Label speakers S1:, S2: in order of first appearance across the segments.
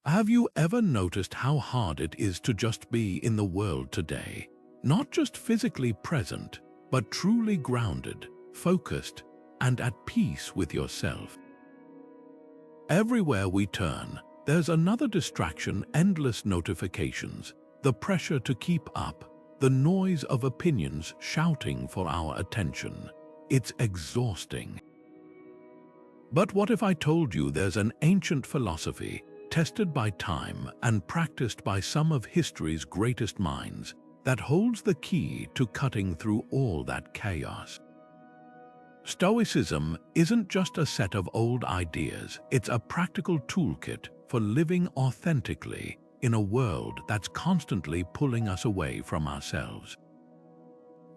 S1: Have you ever noticed how hard it is to just be in the world today? Not just physically present, but truly grounded, focused, and at peace with yourself. Everywhere we turn, there's another distraction: endless notifications, the pressure to keep up, the noise of opinions shouting for our attention. It's exhausting. But what if I told you there's an ancient philosophy, tested by time and practiced by some of history's greatest minds, that holds the key to cutting through all that chaos? Stoicism isn't just a set of old ideas, it's a practical toolkit for living authentically in a world that's constantly pulling us away from ourselves.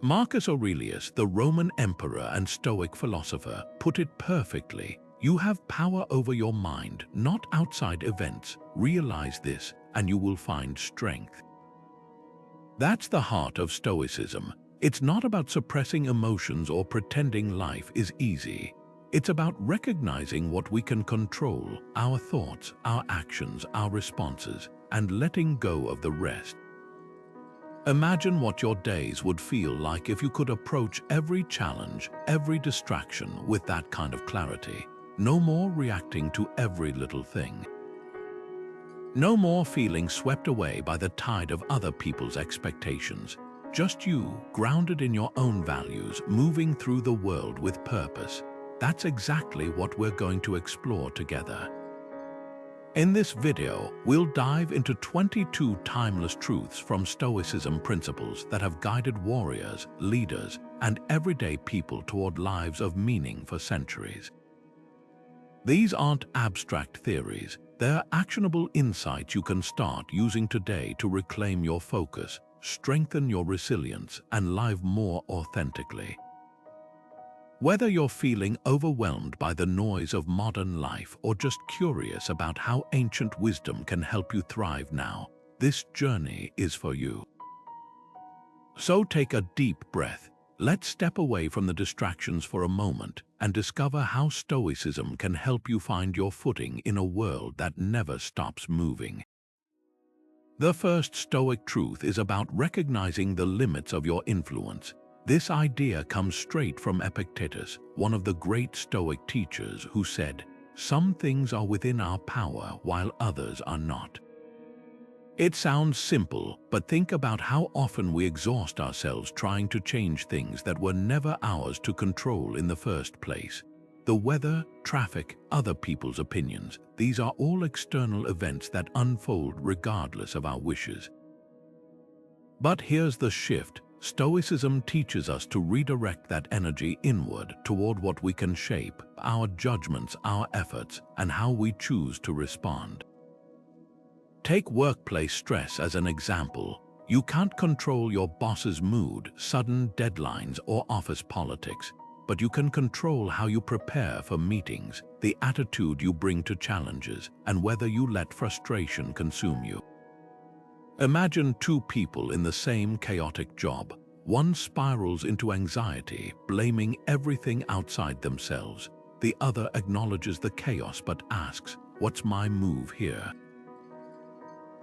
S1: Marcus Aurelius, the Roman emperor and Stoic philosopher, put it perfectly: you have power over your mind, not outside events. Realize this, and you will find strength. That's the heart of Stoicism. It's not about suppressing emotions or pretending life is easy. It's about recognizing what we can control: our thoughts, our actions, our responses, and letting go of the rest. Imagine what your days would feel like if you could approach every challenge, every distraction with that kind of clarity. No more reacting to every little thing. No more feeling swept away by the tide of other people's expectations. Just you, grounded in your own values, moving through the world with purpose. That's exactly what we're going to explore together. In this video, we'll dive into 22 timeless truths from Stoicism principles that have guided warriors, leaders, and everyday people toward lives of meaning for centuries. These aren't abstract theories, they're actionable insights you can start using today to reclaim your focus, strengthen your resilience, and live more authentically. Whether you're feeling overwhelmed by the noise of modern life or just curious about how ancient wisdom can help you thrive now, this journey is for you. So take a deep breath. Let's step away from the distractions for a moment and discover how Stoicism can help you find your footing in a world that never stops moving. The first Stoic truth is about recognizing the limits of your influence. This idea comes straight from Epictetus, one of the great Stoic teachers, who said, "Some things are within our power while others are not." It sounds simple, but think about how often we exhaust ourselves trying to change things that were never ours to control in the first place. The weather, traffic, other people's opinions, these are all external events that unfold regardless of our wishes. But here's the shift. Stoicism teaches us to redirect that energy inward toward what we can shape: our judgments, our efforts, and how we choose to respond. Take workplace stress as an example. You can't control your boss's mood, sudden deadlines, or office politics, but you can control how you prepare for meetings, the attitude you bring to challenges, and whether you let frustration consume you. Imagine two people in the same chaotic job. One spirals into anxiety, blaming everything outside themselves. The other acknowledges the chaos but asks, "What's my move here?"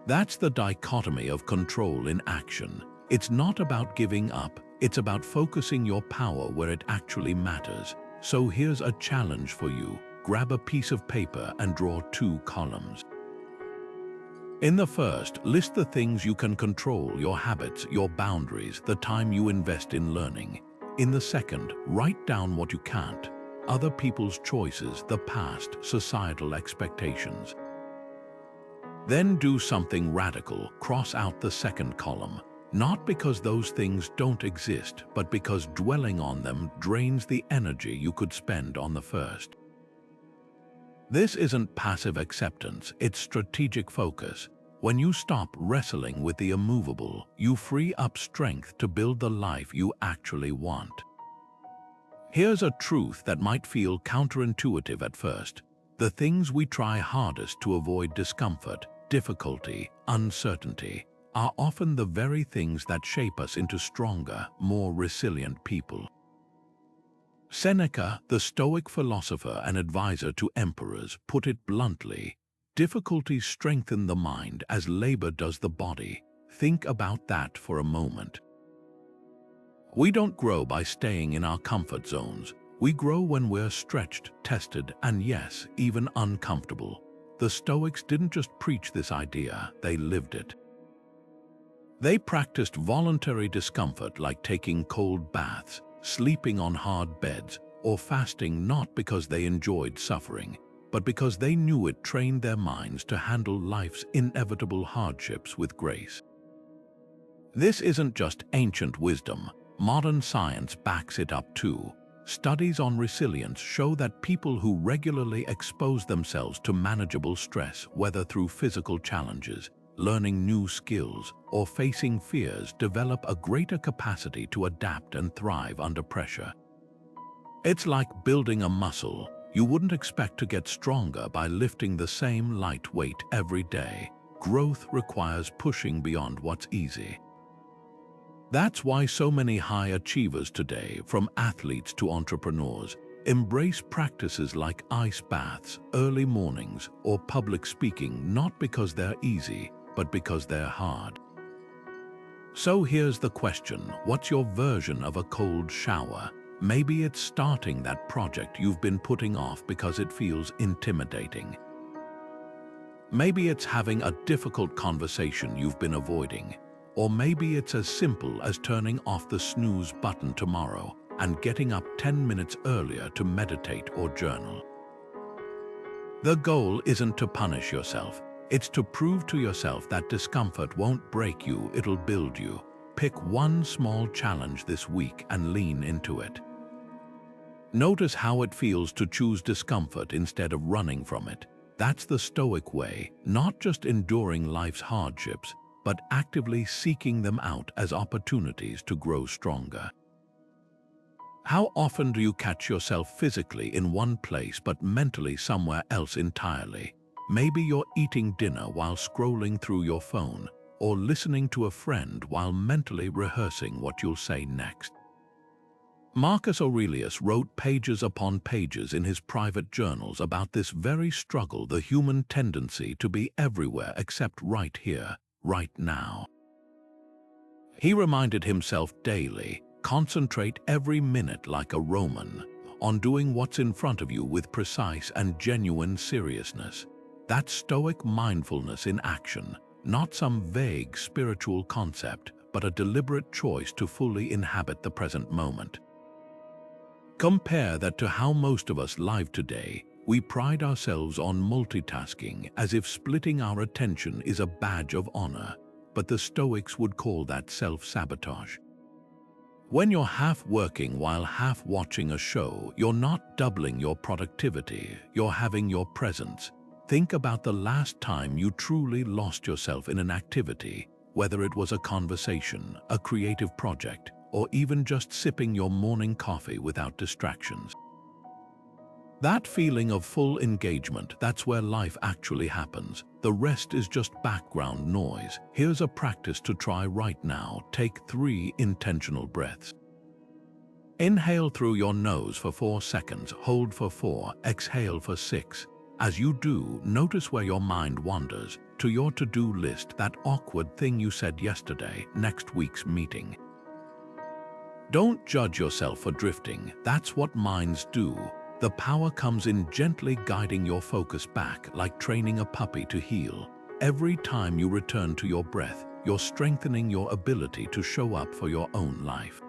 S1: That's the dichotomy of control in action. It's not about giving up, it's about focusing your power where it actually matters. So here's a challenge for you. Grab a piece of paper and draw 2 columns. In the first, list the things you can control: your habits, your boundaries, the time you invest in learning. In the second, write down what you can't: other people's choices, the past, societal expectations. Then do something radical: cross out the second column, not because those things don't exist, but because dwelling on them drains the energy you could spend on the first. This isn't passive acceptance, it's strategic focus. When you stop wrestling with the immovable, you free up strength to build the life you actually want. Here's a truth that might feel counterintuitive at first. The things we try hardest to avoid: discomfort, difficulty, uncertainty, are often the very things that shape us into stronger, more resilient people. Seneca, the Stoic philosopher and advisor to emperors, put it bluntly: Difficulties strengthen the mind as labor does the body. Think about that for a moment. We don't grow by staying in our comfort zones. We grow when we're stretched, tested, and yes, even uncomfortable. The Stoics didn't just preach this idea, they lived it. They practiced voluntary discomfort like taking cold baths, sleeping on hard beds, or fasting not because they enjoyed suffering, but because they knew it trained their minds to handle life's inevitable hardships with grace. This isn't just ancient wisdom. Modern science backs it up too. Studies on resilience show that people who regularly expose themselves to manageable stress, whether through physical challenges, learning new skills, or facing fears, develop a greater capacity to adapt and thrive under pressure. It's like building a muscle. You wouldn't expect to get stronger by lifting the same light weight every day. Growth requires pushing beyond what's easy. That's why so many high achievers today, from athletes to entrepreneurs, embrace practices like ice baths, early mornings, or public speaking, not because they're easy, but because they're hard. So here's the question: what's your version of a cold shower? Maybe it's starting that project you've been putting off because it feels intimidating. Maybe it's having a difficult conversation you've been avoiding. Or maybe it's as simple as turning off the snooze button tomorrow and getting up 10 minutes earlier to meditate or journal. The goal isn't to punish yourself. It's to prove to yourself that discomfort won't break you, it'll build you. Pick one small challenge this week and lean into it. Notice how it feels to choose discomfort instead of running from it. That's the Stoic way, not just enduring life's hardships, but actively seeking them out as opportunities to grow stronger. How often do you catch yourself physically in one place but mentally somewhere else entirely? Maybe you're eating dinner while scrolling through your phone, or listening to a friend while mentally rehearsing what you'll say next. Marcus Aurelius wrote pages upon pages in his private journals about this very struggle, the human tendency to be everywhere except right here, right now. He reminded himself daily, concentrate every minute like a Roman, on doing what's in front of you with precise and genuine seriousness. That's Stoic mindfulness in action, not some vague spiritual concept, but a deliberate choice to fully inhabit the present moment. Compare that to how most of us live today. We pride ourselves on multitasking as if splitting our attention is a badge of honor, but the Stoics would call that self-sabotage. When you're half working while half watching a show, you're not doubling your productivity, you're having your presence. Think about the last time you truly lost yourself in an activity, whether it was a conversation, a creative project, or even just sipping your morning coffee without distractions. That feeling of full engagement, that's where life actually happens. The rest is just background noise. Here's a practice to try right now. Take 3 intentional breaths. Inhale through your nose for 4 seconds, hold for 4, exhale for 6. As you do, notice where your mind wanders, to your to-do list, that awkward thing you said yesterday, next week's meeting. Don't judge yourself for drifting. That's what minds do. The power comes in gently guiding your focus back, like training a puppy to heel. Every time you return to your breath, you're strengthening your ability to show up for your own life.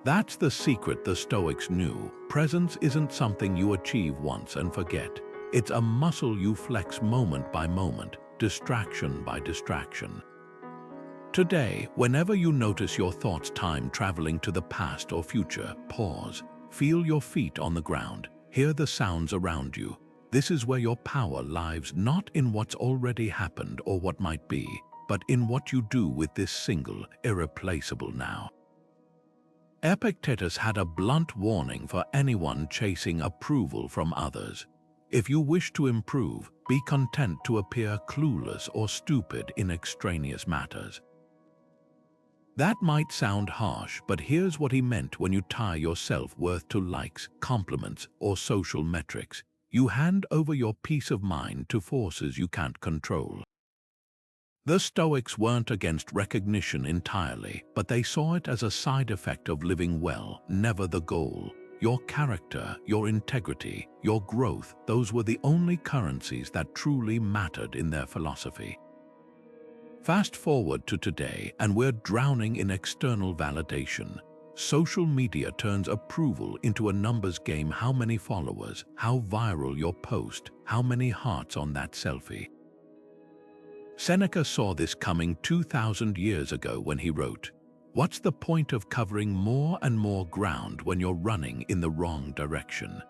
S1: That's the secret the Stoics knew. Presence isn't something you achieve once and forget. It's a muscle you flex moment by moment, distraction by distraction. Today, whenever you notice your thoughts time traveling to the past or future, pause. Feel your feet on the ground. Hear the sounds around you. This is where your power lies, not in what's already happened or what might be, but in what you do with this single, irreplaceable now. Epictetus had a blunt warning for anyone chasing approval from others. If you wish to improve, be content to appear clueless or stupid in extraneous matters. That might sound harsh, but here's what he meant when you tie your self-worth to likes, compliments, or social metrics. You hand over your peace of mind to forces you can't control. The Stoics weren't against recognition entirely, but they saw it as a side effect of living well, never the goal. Your character, your integrity, your growth, those were the only currencies that truly mattered in their philosophy. Fast forward to today, and we're drowning in external validation. Social media turns approval into a numbers game: how many followers, how viral your post, how many hearts on that selfie. Seneca saw this coming 2,000 years ago when he wrote, "What's the point of covering more and more ground when you're running in the wrong direction?"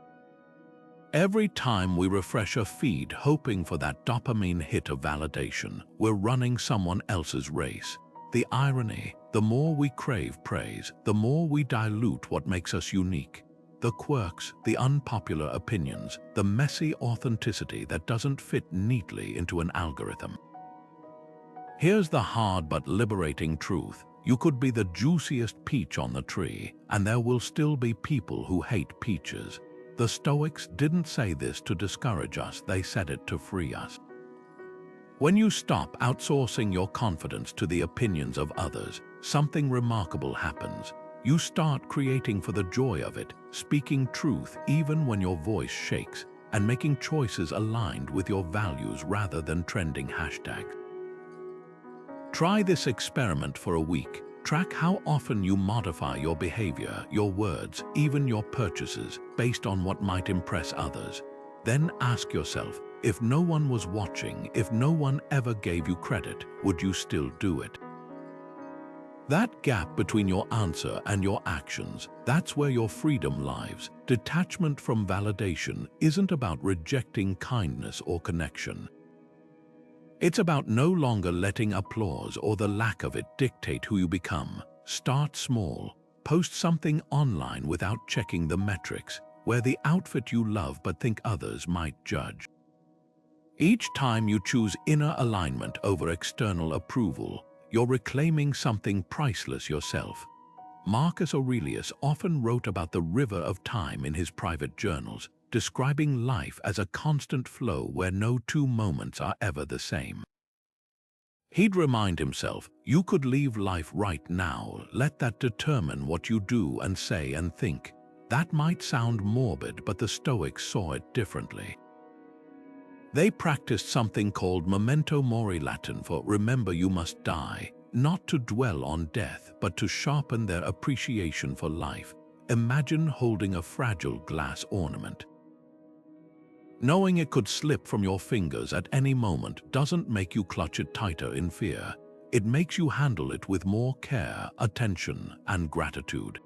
S1: Every time we refresh a feed hoping for that dopamine hit of validation, we're running someone else's race. The irony: the more we crave praise, the more we dilute what makes us unique. The quirks, the unpopular opinions, the messy authenticity that doesn't fit neatly into an algorithm. Here's the hard but liberating truth. You could be the juiciest peach on the tree, and there will still be people who hate peaches. The Stoics didn't say this to discourage us, they said it to free us. When you stop outsourcing your confidence to the opinions of others, something remarkable happens. You start creating for the joy of it, speaking truth even when your voice shakes, and making choices aligned with your values rather than trending hashtags. Try this experiment for a week. Track how often you modify your behavior, your words, even your purchases, based on what might impress others. Then ask yourself, if no one was watching, if no one ever gave you credit, would you still do it? That gap between your answer and your actions, that's where your freedom lies. Detachment from validation isn't about rejecting kindness or connection. It's about no longer letting applause or the lack of it dictate who you become. Start small. Post something online without checking the metrics. Wear the outfit you love but think others might judge. Each time you choose inner alignment over external approval, you're reclaiming something priceless yourself. Marcus Aurelius often wrote about the river of time in his private journals, describing life as a constant flow where no two moments are ever the same. He'd remind himself, you could leave life right now, let that determine what you do and say and think. That might sound morbid, but the Stoics saw it differently. They practiced something called Memento Mori, Latin for remember you must die, not to dwell on death, but to sharpen their appreciation for life. Imagine holding a fragile glass ornament. Knowing it could slip from your fingers at any moment doesn't make you clutch it tighter in fear. It makes you handle it with more care, attention, and gratitude.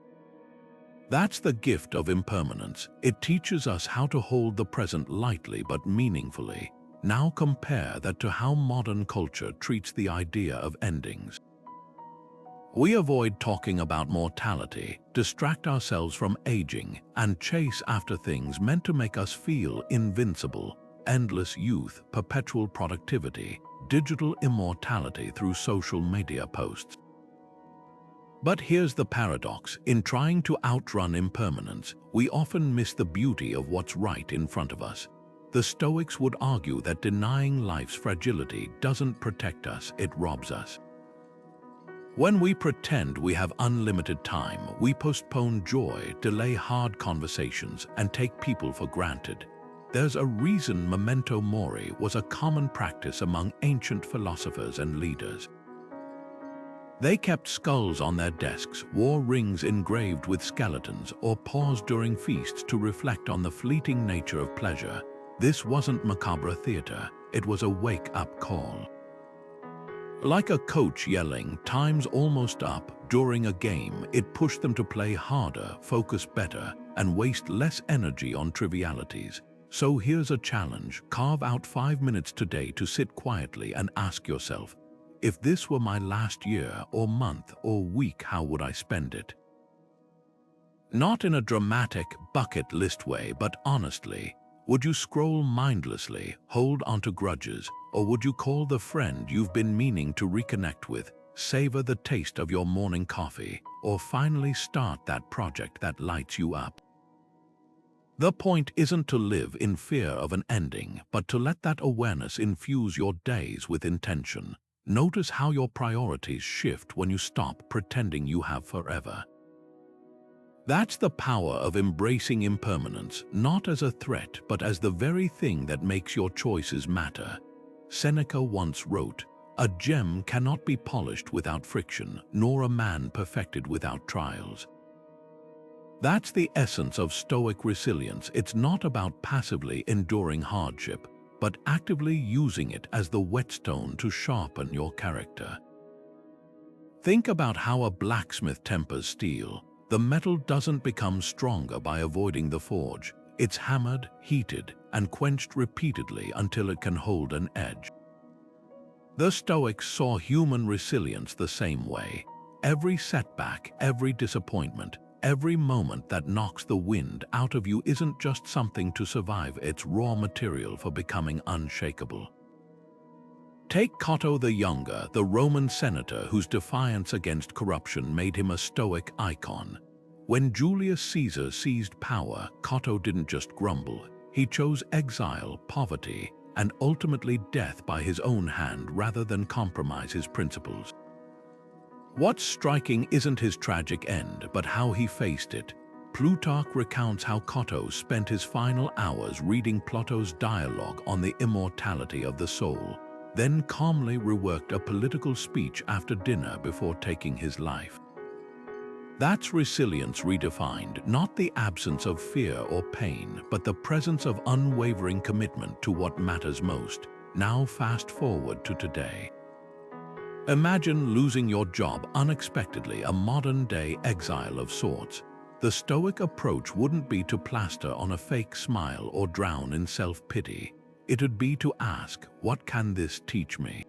S1: That's the gift of impermanence. It teaches us how to hold the present lightly but meaningfully. Now compare that to how modern culture treats the idea of endings. We avoid talking about mortality, distract ourselves from aging, and chase after things meant to make us feel invincible. Endless youth, perpetual productivity, digital immortality through social media posts. But here's the paradox. In trying to outrun impermanence, we often miss the beauty of what's right in front of us. The Stoics would argue that denying life's fragility doesn't protect us, it robs us. When we pretend we have unlimited time, we postpone joy, delay hard conversations, and take people for granted. There's a reason Memento Mori was a common practice among ancient philosophers and leaders. They kept skulls on their desks, wore rings engraved with skeletons, or paused during feasts to reflect on the fleeting nature of pleasure. This wasn't macabre theater, it was a wake-up call. Like a coach yelling, "Time's almost up," during a game, it pushed them to play harder, focus better, and waste less energy on trivialities. So here's a challenge. Carve out 5 minutes today to sit quietly and ask yourself, if this were my last year or month or week, how would I spend it? Not in a dramatic bucket list way, but honestly. Would you scroll mindlessly, hold onto grudges, or would you call the friend you've been meaning to reconnect with, savor the taste of your morning coffee, or finally start that project that lights you up? The point isn't to live in fear of an ending, but to let that awareness infuse your days with intention. Notice how your priorities shift when you stop pretending you have forever. That's the power of embracing impermanence, not as a threat, but as the very thing that makes your choices matter. Seneca once wrote, "A gem cannot be polished without friction, nor a man perfected without trials." That's the essence of Stoic resilience. It's not about passively enduring hardship, but actively using it as the whetstone to sharpen your character. Think about how a blacksmith tempers steel. The metal doesn't become stronger by avoiding the forge. It's hammered, heated, and quenched repeatedly until it can hold an edge. The Stoics saw human resilience the same way. Every setback, every disappointment, every moment that knocks the wind out of you isn't just something to survive, it's raw material for becoming unshakable. Take Cato the Younger, the Roman senator whose defiance against corruption made him a Stoic icon. When Julius Caesar seized power, Cato didn't just grumble. He chose exile, poverty, and ultimately death by his own hand rather than compromise his principles. What's striking isn't his tragic end, but how he faced it. Plutarch recounts how Cato spent his final hours reading Plato's dialogue on the immortality of the soul, then calmly reworked a political speech after dinner before taking his life. That's resilience redefined, not the absence of fear or pain, but the presence of unwavering commitment to what matters most. Now fast forward to today. Imagine losing your job unexpectedly, a modern-day exile of sorts. The Stoic approach wouldn't be to plaster on a fake smile or drown in self-pity. It'd be to ask, what can this teach me?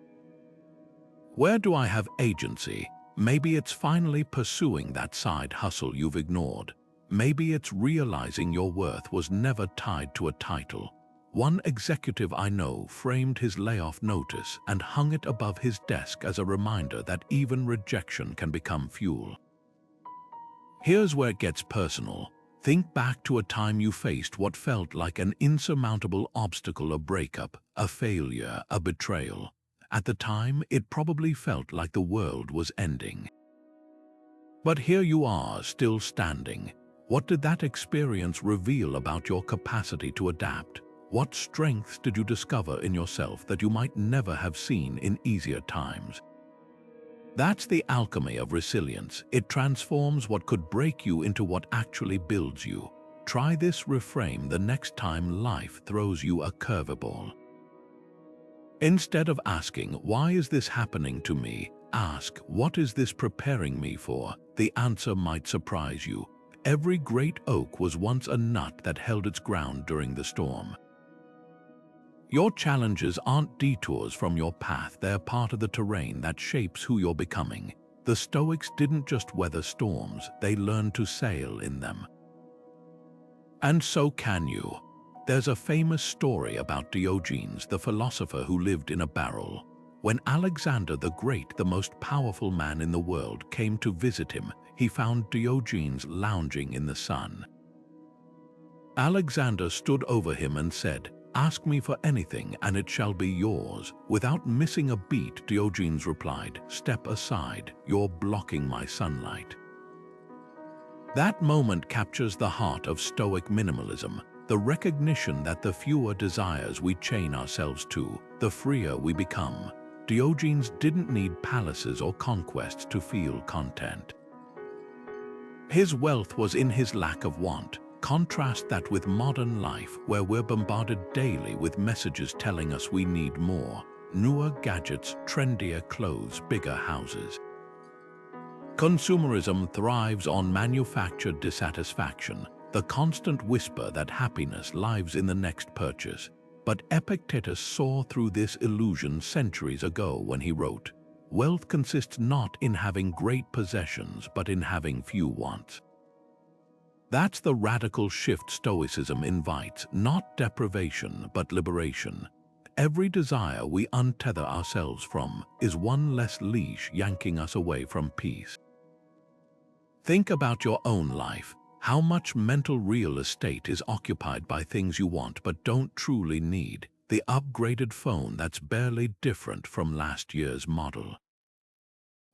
S1: Where do I have agency? Maybe it's finally pursuing that side hustle you've ignored. Maybe it's realizing your worth was never tied to a title. One executive I know framed his layoff notice and hung it above his desk as a reminder that even rejection can become fuel. Here's where it gets personal. Think back to a time you faced what felt like an insurmountable obstacle, a breakup, a failure, a betrayal. At the time, it probably felt like the world was ending. But here you are, still standing. What did that experience reveal about your capacity to adapt? What strengths did you discover in yourself that you might never have seen in easier times? That's the alchemy of resilience. It transforms what could break you into what actually builds you. Try this reframe the next time life throws you a curveball. Instead of asking, "Why is this happening to me?" ask, "What is this preparing me for?" The answer might surprise you. Every great oak was once a nut that held its ground during the storm. Your challenges aren't detours from your path, they're part of the terrain that shapes who you're becoming. The Stoics didn't just weather storms, they learned to sail in them. And so can you. There's a famous story about Diogenes, the philosopher who lived in a barrel. When Alexander the Great, the most powerful man in the world, came to visit him, he found Diogenes lounging in the sun. Alexander stood over him and said, "Ask me for anything and it shall be yours." Without missing a beat, Diogenes replied, "Step aside, you're blocking my sunlight." That moment captures the heart of Stoic minimalism, the recognition that the fewer desires we chain ourselves to, the freer we become. Diogenes didn't need palaces or conquests to feel content. His wealth was in his lack of want. Contrast that with modern life, where we're bombarded daily with messages telling us we need more. Newer gadgets, trendier clothes, bigger houses. Consumerism thrives on manufactured dissatisfaction, the constant whisper that happiness lies in the next purchase. But Epictetus saw through this illusion centuries ago when he wrote, "Wealth consists not in having great possessions, but in having few wants." That's the radical shift Stoicism invites, not deprivation, but liberation. Every desire we untether ourselves from is one less leash yanking us away from peace. Think about your own life. How much mental real estate is occupied by things you want but don't truly need? The upgraded phone that's barely different from last year's model.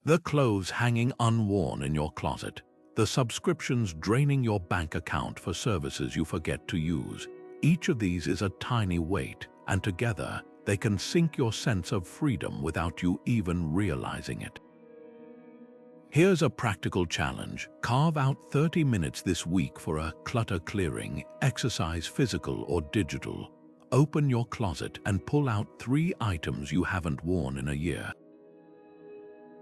S1: The clothes hanging unworn in your closet. The subscriptions draining your bank account for services you forget to use. Each of these is a tiny weight, and together they can sink your sense of freedom without you even realizing it. Here's a practical challenge. Carve out 30 minutes this week for a clutter clearing exercise, physical or digital. Open your closet and pull out 3 items you haven't worn in a year.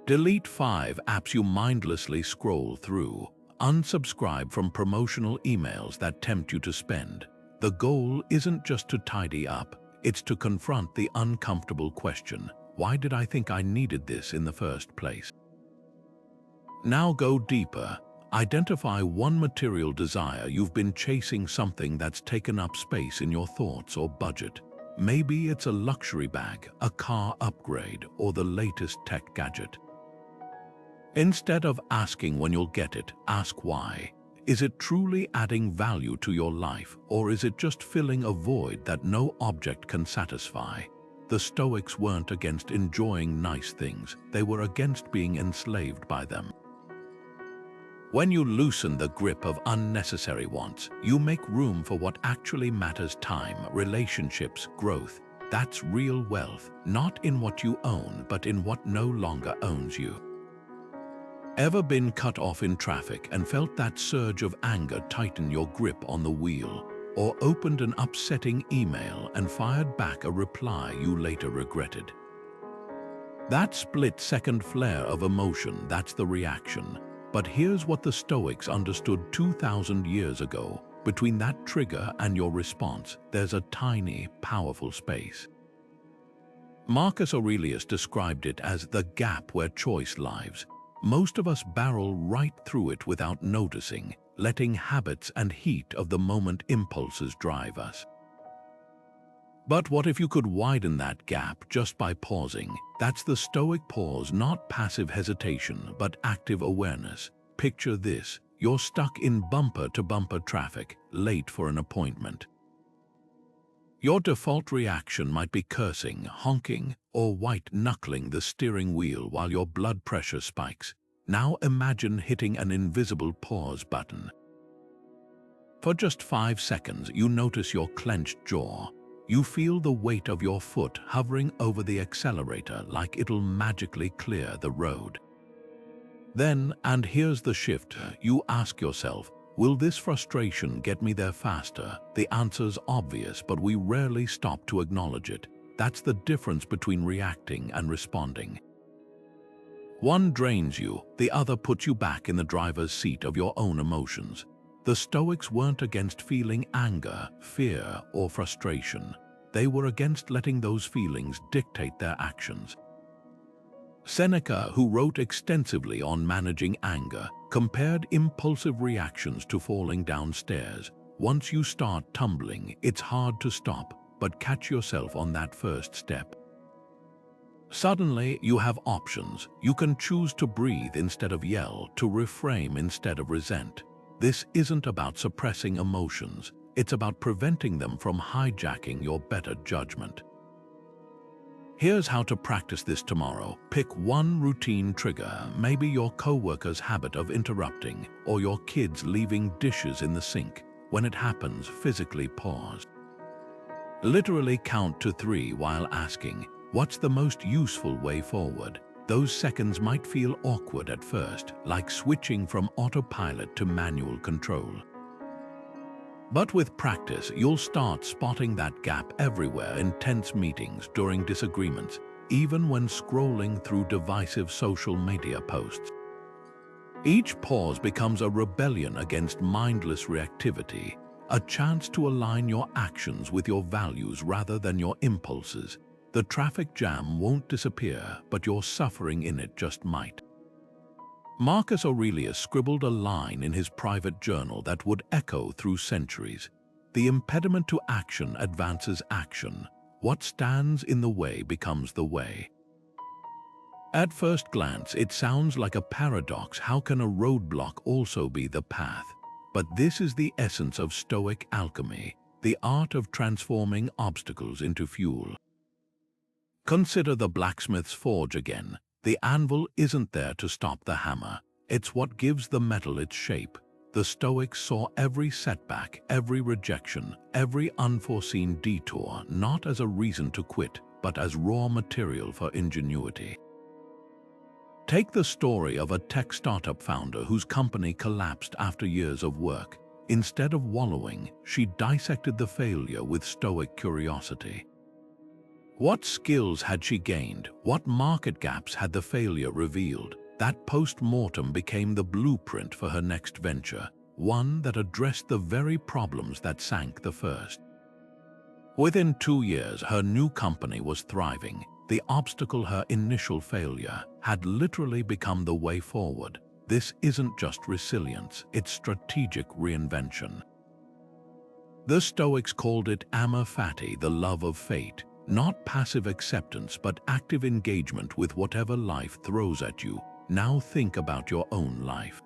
S1: Delete 5 apps you mindlessly scroll through. Unsubscribe from promotional emails that tempt you to spend. The goal isn't just to tidy up, it's to confront the uncomfortable question, why did I think I needed this in the first place? Now go deeper. Identify one material desire you've been chasing, something that's taken up space in your thoughts or budget. Maybe it's a luxury bag, a car upgrade, or the latest tech gadget. Instead of asking when you'll get it, ask why. Is it truly adding value to your life, or is it just filling a void that no object can satisfy? The Stoics weren't against enjoying nice things, they were against being enslaved by them. When you loosen the grip of unnecessary wants, you make room for what actually matters: time, relationships, growth. That's real wealth, not in what you own, but in what no longer owns you. Ever been cut off in traffic and felt that surge of anger tighten your grip on the wheel? Or opened an upsetting email and fired back a reply you later regretted? That split-second flare of emotion, that's the reaction. But here's what the Stoics understood 2,000 years ago. Between that trigger and your response, there's a tiny, powerful space. Marcus Aurelius described it as the gap where choice lives. Most of us barrel right through it without noticing, letting habits and heat of the moment impulses drive us. But what if you could widen that gap just by pausing? That's the Stoic pause, not passive hesitation, but active awareness. Picture this: you're stuck in bumper-to-bumper traffic, late for an appointment. Your default reaction might be cursing, honking, or white-knuckling the steering wheel while your blood pressure spikes. Now imagine hitting an invisible pause button. For just 5 seconds, you notice your clenched jaw. You feel the weight of your foot hovering over the accelerator like it'll magically clear the road. Then, and here's the shift, you ask yourself, will this frustration get me there faster? The answer's obvious, but we rarely stop to acknowledge it. That's the difference between reacting and responding. One drains you, the other puts you back in the driver's seat of your own emotions. The Stoics weren't against feeling anger, fear, or frustration. They were against letting those feelings dictate their actions. Seneca, who wrote extensively on managing anger, compared impulsive reactions to falling downstairs. Once you start tumbling, it's hard to stop, but catch yourself on that first step. Suddenly, you have options. You can choose to breathe instead of yell, to reframe instead of resent. This isn't about suppressing emotions. It's about preventing them from hijacking your better judgment. Here's how to practice this tomorrow. Pick one routine trigger, maybe your coworker's habit of interrupting, or your kids leaving dishes in the sink. When it happens, physically pause. Literally count to 3 while asking, what's the most useful way forward? Those seconds might feel awkward at first, like switching from autopilot to manual control. But with practice, you'll start spotting that gap everywhere: in tense meetings, during disagreements, even when scrolling through divisive social media posts. Each pause becomes a rebellion against mindless reactivity, a chance to align your actions with your values rather than your impulses. The traffic jam won't disappear, but your suffering in it just might. Marcus Aurelius scribbled a line in his private journal that would echo through centuries. The impediment to action advances action. What stands in the way becomes the way. At first glance, it sounds like a paradox. How can a roadblock also be the path? But this is the essence of Stoic alchemy, the art of transforming obstacles into fuel. Consider the blacksmith's forge again. The anvil isn't there to stop the hammer. It's what gives the metal its shape. The Stoics saw every setback, every rejection, every unforeseen detour not as a reason to quit, but as raw material for ingenuity. Take the story of a tech startup founder whose company collapsed after years of work. Instead of wallowing, she dissected the failure with Stoic curiosity. What skills had she gained? What market gaps had the failure revealed? That post-mortem became the blueprint for her next venture, one that addressed the very problems that sank the first. Within 2 years, her new company was thriving. The obstacle, her initial failure, had literally become the way forward. This isn't just resilience, it's strategic reinvention. The Stoics called it amor fati, the love of fate, not passive acceptance but active engagement with whatever life throws at you. Now think about your own life.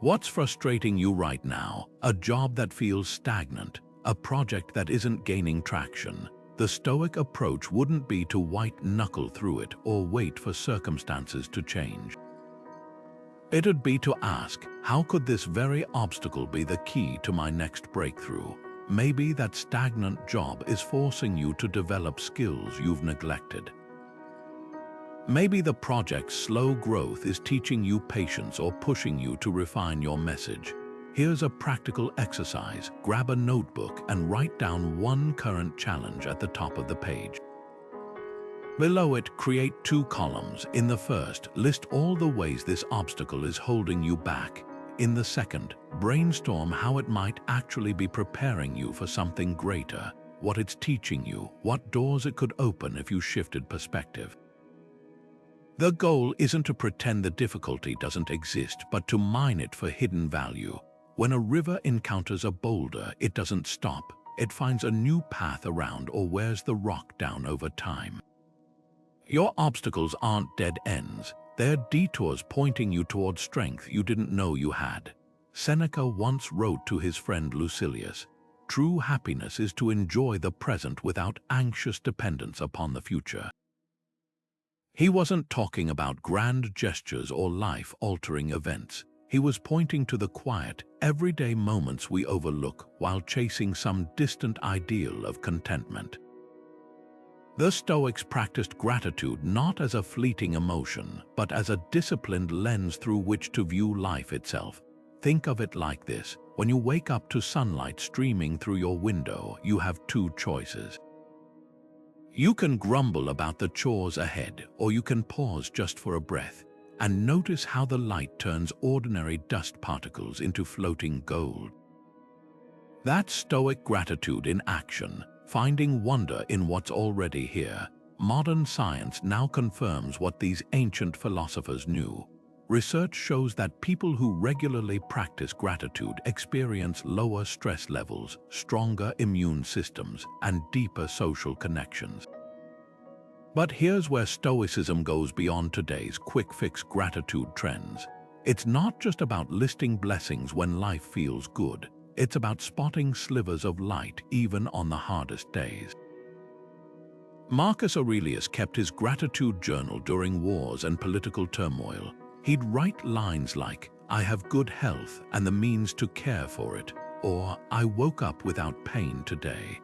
S1: What's frustrating you right now? A job that feels stagnant, a project that isn't gaining traction. The Stoic approach wouldn't be to white-knuckle through it or wait for circumstances to change. It'd be to ask, how could this very obstacle be the key to my next breakthrough? Maybe that stagnant job is forcing you to develop skills you've neglected. Maybe the project's slow growth is teaching you patience or pushing you to refine your message. Here's a practical exercise. Grab a notebook and write down one current challenge at the top of the page. Below it, create 2 columns. In the first, list all the ways this obstacle is holding you back. In the second, brainstorm how it might actually be preparing you for something greater, what it's teaching you, what doors it could open if you shifted perspective. The goal isn't to pretend the difficulty doesn't exist, but to mine it for hidden value. When a river encounters a boulder, it doesn't stop. It finds a new path around or wears the rock down over time. Your obstacles aren't dead ends. They're detours pointing you toward strength you didn't know you had. Seneca once wrote to his friend Lucilius, "True happiness is to enjoy the present without anxious dependence upon the future." He wasn't talking about grand gestures or life-altering events. He was pointing to the quiet, everyday moments we overlook while chasing some distant ideal of contentment. The Stoics practiced gratitude not as a fleeting emotion, but as a disciplined lens through which to view life itself. Think of it like this. When you wake up to sunlight streaming through your window, you have 2 choices. You can grumble about the chores ahead, or you can pause just for a breath and notice how the light turns ordinary dust particles into floating gold. That's Stoic gratitude in action, finding wonder in what's already here. Modern science now confirms what these ancient philosophers knew. Research shows that people who regularly practice gratitude experience lower stress levels, stronger immune systems, and deeper social connections. But here's where Stoicism goes beyond today's quick-fix gratitude trends. It's not just about listing blessings when life feels good. It's about spotting slivers of light even on the hardest days. Marcus Aurelius kept his gratitude journal during wars and political turmoil. He'd write lines like, "I have good health and the means to care for it," or "I woke up without pain today."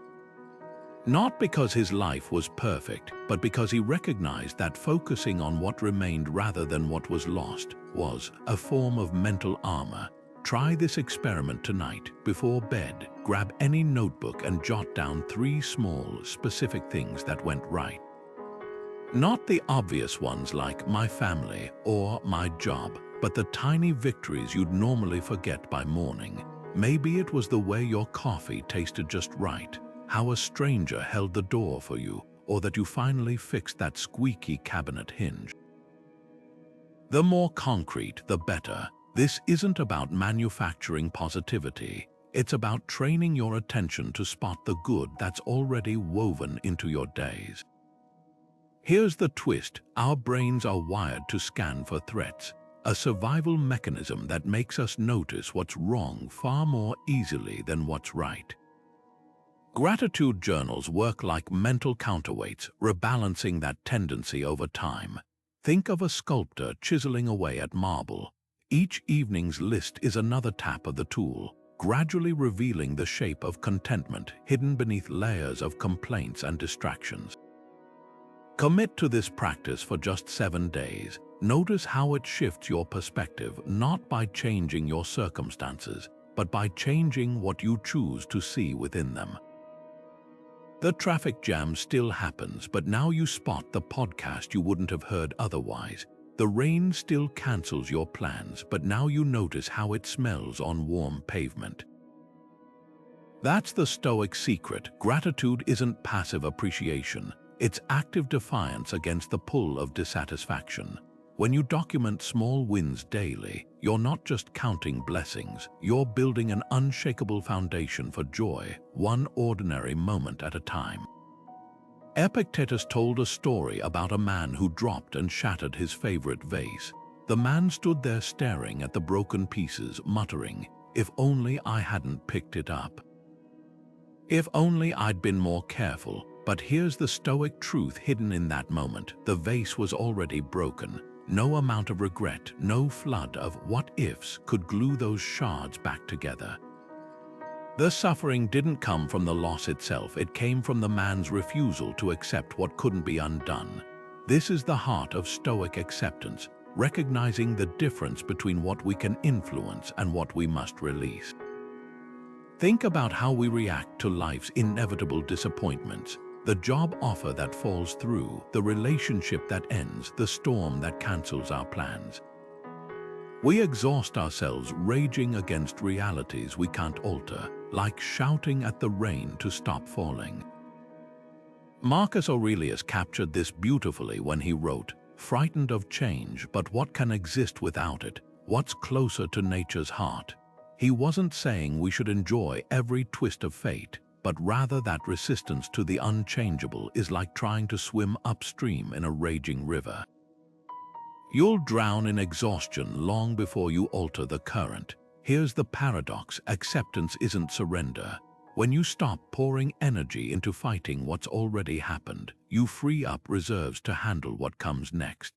S1: Not because his life was perfect, but because he recognized that focusing on what remained rather than what was lost was a form of mental armor. Try this experiment tonight. Before bed, grab any notebook and jot down 3 small, specific things that went right. Not the obvious ones like my family or my job, but the tiny victories you'd normally forget by morning. Maybe it was the way your coffee tasted just right, how a stranger held the door for you, or that you finally fixed that squeaky cabinet hinge. The more concrete, the better. This isn't about manufacturing positivity. It's about training your attention to spot the good that's already woven into your days. Here's the twist. Our brains are wired to scan for threats. a survival mechanism that makes us notice what's wrong far more easily than what's right. Gratitude journals work like mental counterweights, rebalancing that tendency over time. Think of a sculptor chiseling away at marble. Each evening's list is another tap of the tool, gradually revealing the shape of contentment hidden beneath layers of complaints and distractions. Commit to this practice for just 7 days. Notice how it shifts your perspective, not by changing your circumstances, but by changing what you choose to see within them. The traffic jam still happens, but now you spot the podcast you wouldn't have heard otherwise. The rain still cancels your plans, but now you notice how it smells on warm pavement. That's the Stoic secret. Gratitude isn't passive appreciation. It's active defiance against the pull of dissatisfaction. When you document small wins daily, you're not just counting blessings, you're building an unshakable foundation for joy, one ordinary moment at a time. Epictetus told a story about a man who dropped and shattered his favorite vase. The man stood there staring at the broken pieces, muttering, "If only I hadn't picked it up. If only I'd been more careful." But here's the Stoic truth hidden in that moment. The vase was already broken. No amount of regret, no flood of what-ifs could glue those shards back together. The suffering didn't come from the loss itself, it came from the man's refusal to accept what couldn't be undone. This is the heart of Stoic acceptance, recognizing the difference between what we can influence and what we must release. Think about how we react to life's inevitable disappointments. The job offer that falls through, the relationship that ends, the storm that cancels our plans. We exhaust ourselves raging against realities we can't alter, like shouting at the rain to stop falling. Marcus Aurelius captured this beautifully when he wrote, "Frightened of change, but what can exist without it? What's closer to nature's heart?" He wasn't saying we should enjoy every twist of fate, but rather that resistance to the unchangeable is like trying to swim upstream in a raging river. You'll drown in exhaustion long before you alter the current. Here's the paradox: acceptance isn't surrender. When you stop pouring energy into fighting what's already happened, you free up reserves to handle what comes next.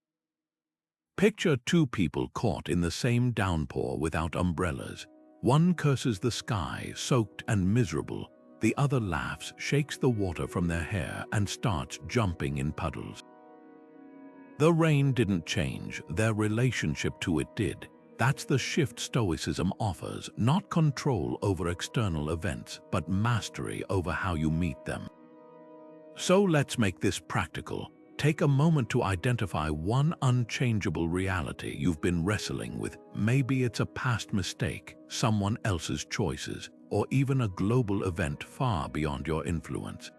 S1: Picture two people caught in the same downpour without umbrellas. One curses the sky, soaked and miserable. The other laughs, shakes the water from their hair, and starts jumping in puddles. The rain didn't change, their relationship to it did. That's the shift Stoicism offers, not control over external events, but mastery over how you meet them. So let's make this practical. Take a moment to identify one unchangeable reality you've been wrestling with. Maybe it's a past mistake, someone else's choices, or even a global event far beyond your influence.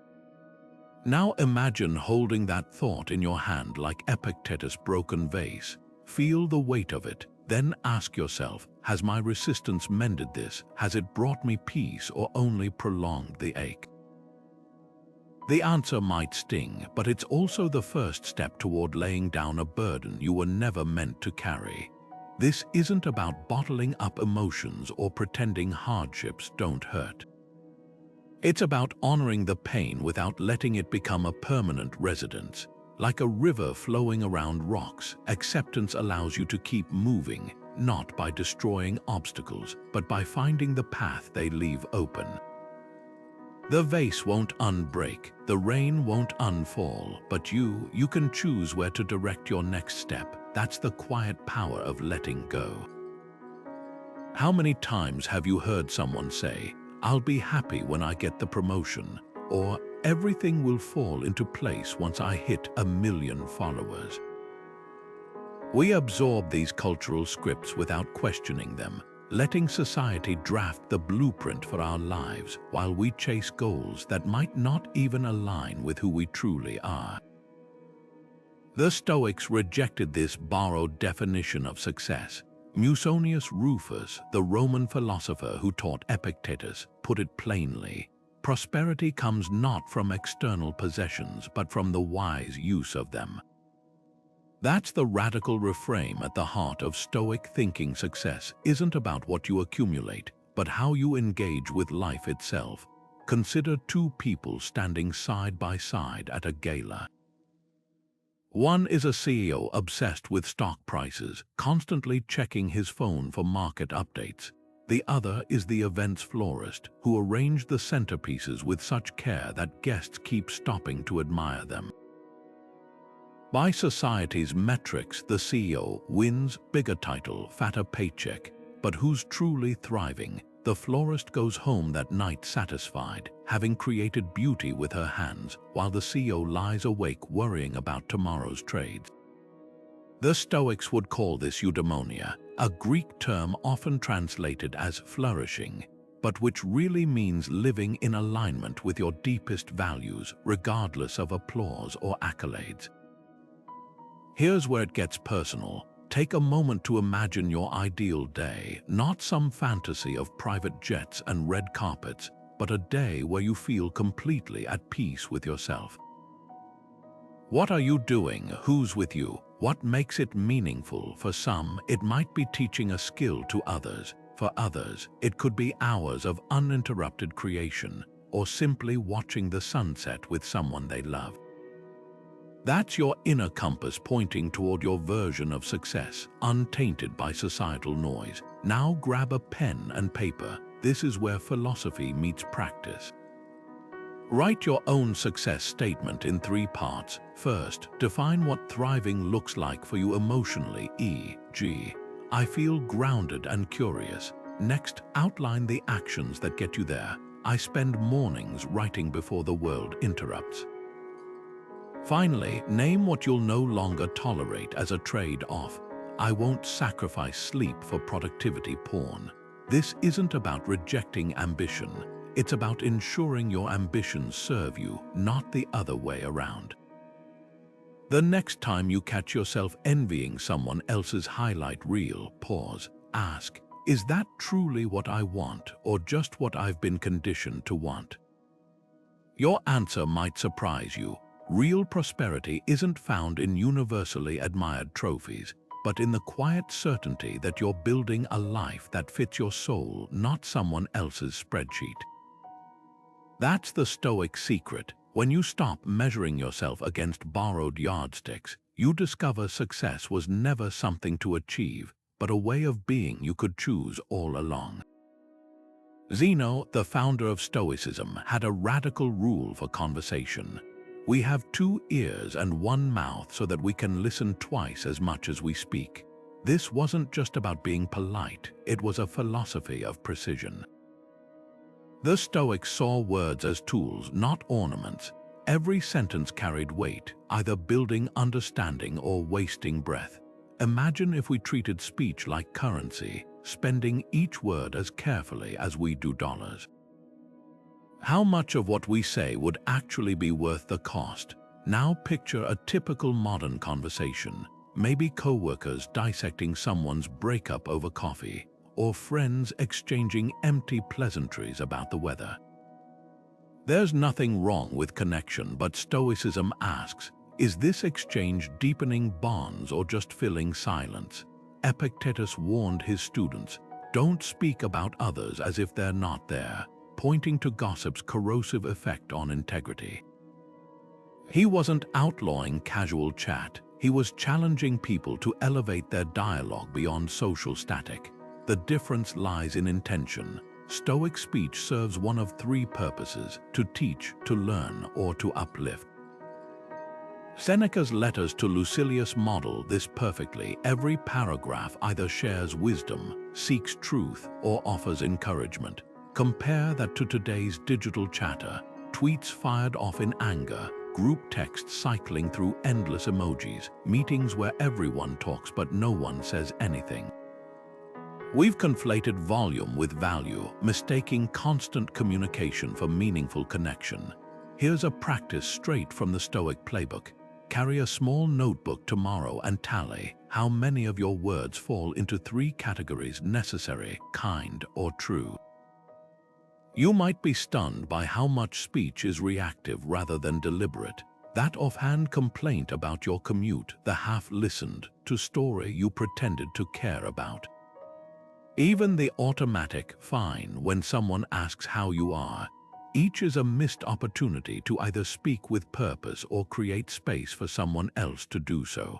S1: Now imagine holding that thought in your hand like Epictetus' broken vase. Feel the weight of it, then ask yourself, has my resistance mended this? Has it brought me peace or only prolonged the ache? The answer might sting, but it's also the first step toward laying down a burden you were never meant to carry. This isn't about bottling up emotions or pretending hardships don't hurt. It's about honoring the pain without letting it become a permanent residence. Like a river flowing around rocks, acceptance allows you to keep moving, not by destroying obstacles, but by finding the path they leave open. The vase won't unbreak, the rain won't unfall, but you can choose where to direct your next step. That's the quiet power of letting go. How many times have you heard someone say, "I'll be happy when I get the promotion," or "Everything will fall into place once I hit 1,000,000 followers"? We absorb these cultural scripts without questioning them, letting society draft the blueprint for our lives while we chase goals that might not even align with who we truly are. The Stoics rejected this borrowed definition of success. Musonius Rufus, the Roman philosopher who taught Epictetus, put it plainly: prosperity comes not from external possessions, but from the wise use of them. That's the radical reframe at the heart of Stoic thinking. Success isn't about what you accumulate, but how you engage with life itself. Consider two people standing side by side at a gala. One is a CEO obsessed with stock prices, constantly checking his phone for market updates. The other is the event's florist, who arranged the centerpieces with such care that guests keep stopping to admire them. By society's metrics, the CEO wins, bigger title, fatter paycheck. But who's truly thriving? The florist goes home that night satisfied, having created beauty with her hands, while the CEO lies awake worrying about tomorrow's trades. The Stoics would call this eudaimonia, a Greek term often translated as flourishing, but which really means living in alignment with your deepest values, regardless of applause or accolades. Here's where it gets personal. Take a moment to imagine your ideal day, not some fantasy of private jets and red carpets, but a day where you feel completely at peace with yourself. What are you doing? Who's with you? What makes it meaningful? For some, it might be teaching a skill to others. For others, it could be hours of uninterrupted creation, or simply watching the sunset with someone they love. That's your inner compass pointing toward your version of success, untainted by societal noise. Now grab a pen and paper. This is where philosophy meets practice. Write your own success statement in 3 parts. First, define what thriving looks like for you emotionally, e.g., I feel grounded and curious. Next, outline the actions that get you there. I spend mornings writing before the world interrupts. Finally, name what you'll no longer tolerate as a trade-off. I won't sacrifice sleep for productivity porn. This isn't about rejecting ambition. It's about ensuring your ambitions serve you, not the other way around. The next time you catch yourself envying someone else's highlight reel, pause, ask, is that truly what I want, or just what I've been conditioned to want? Your answer might surprise you. Real prosperity isn't found in universally admired trophies, but in the quiet certainty that you're building a life that fits your soul, not someone else's spreadsheet. That's the Stoic secret. When you stop measuring yourself against borrowed yardsticks, you discover success was never something to achieve, but a way of being you could choose all along. Zeno, the founder of Stoicism, had a radical rule for conversation. We have 2 ears and 1 mouth so that we can listen twice as much as we speak. This wasn't just about being polite, it was a philosophy of precision. The Stoics saw words as tools, not ornaments. Every sentence carried weight, either building understanding or wasting breath. Imagine if we treated speech like currency, spending each word as carefully as we do dollars. How much of what we say would actually be worth the cost? Now picture a typical modern conversation, maybe co-workers dissecting someone's breakup over coffee, or friends exchanging empty pleasantries about the weather. There's nothing wrong with connection, but Stoicism asks, is this exchange deepening bonds or just filling silence? Epictetus warned his students, don't speak about others as if they're not there, pointing to gossip's corrosive effect on integrity. He wasn't outlawing casual chat, he was challenging people to elevate their dialogue beyond social static. The difference lies in intention. Stoic speech serves one of 3 purposes: to teach, to learn, or to uplift. Seneca's letters to Lucilius model this perfectly. Every paragraph either shares wisdom, seeks truth, or offers encouragement. Compare that to today's digital chatter, tweets fired off in anger, group texts cycling through endless emojis, meetings where everyone talks but no one says anything. We've conflated volume with value, mistaking constant communication for meaningful connection. Here's a practice straight from the Stoic playbook. Carry a small notebook tomorrow and tally how many of your words fall into 3 categories: necessary, kind, or true. You might be stunned by how much speech is reactive rather than deliberate. That offhand complaint about your commute, the half-listened to story you pretended to care about. Even the automatic fine when someone asks how you are, each is a missed opportunity to either speak with purpose or create space for someone else to do so.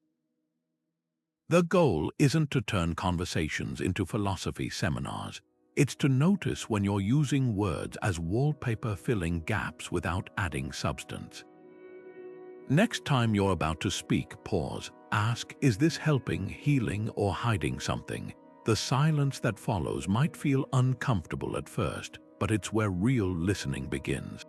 S1: The goal isn't to turn conversations into philosophy seminars. It's to notice when you're using words as wallpaper filling gaps without adding substance. Next time you're about to speak, pause. Ask, is this helping, healing, or hiding something? The silence that follows might feel uncomfortable at first, but it's where real listening begins.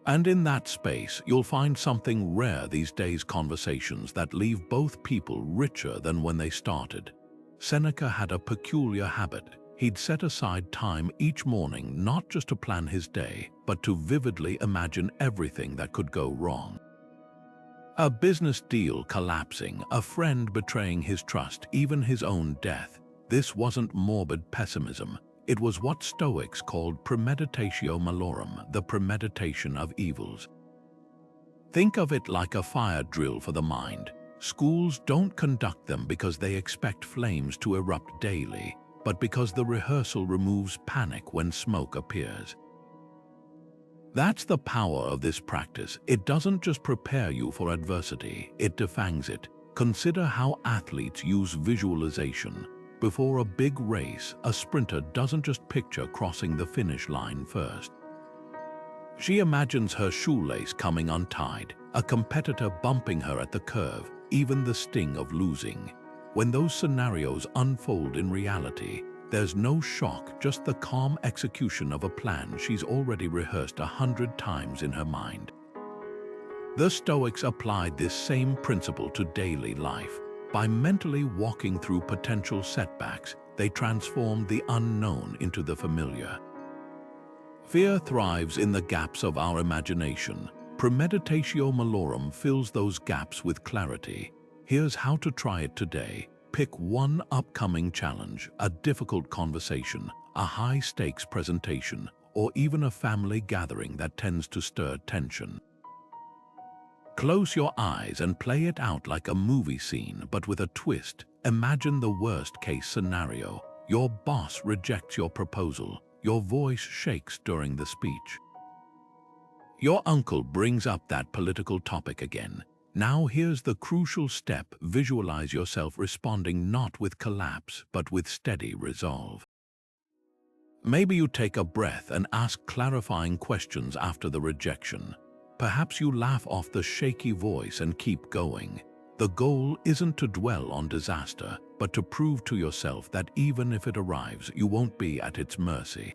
S1: And in that space, you'll find something rare these days: conversations that leave both people richer than when they started. Seneca had a peculiar habit. He'd set aside time each morning not just to plan his day, but to vividly imagine everything that could go wrong. A business deal collapsing, a friend betraying his trust, even his own death. This wasn't morbid pessimism. It was what Stoics called premeditatio malorum, the premeditation of evils. Think of it like a fire drill for the mind. Schools don't conduct them because they expect flames to erupt daily, but because the rehearsal removes panic when smoke appears. That's the power of this practice. It doesn't just prepare you for adversity, it defangs it. Consider how athletes use visualization. Before a big race, a sprinter doesn't just picture crossing the finish line first. She imagines her shoelace coming untied, a competitor bumping her at the curve, even the sting of losing. When those scenarios unfold in reality, there's no shock, just the calm execution of a plan she's already rehearsed 100 times in her mind. The Stoics applied this same principle to daily life. By mentally walking through potential setbacks, they transformed the unknown into the familiar. Fear thrives in the gaps of our imagination. Premeditatio malorum fills those gaps with clarity. Here's how to try it today. Pick one upcoming challenge, a difficult conversation, a high-stakes presentation, or even a family gathering that tends to stir tension. Close your eyes and play it out like a movie scene, but with a twist. Imagine the worst-case scenario. Your boss rejects your proposal. Your voice shakes during the speech. Your uncle brings up that political topic again. Now here's the crucial step. Visualize yourself responding not with collapse, but with steady resolve. Maybe you take a breath and ask clarifying questions after the rejection. Perhaps you laugh off the shaky voice and keep going. The goal isn't to dwell on disaster, but to prove to yourself that even if it arrives, you won't be at its mercy.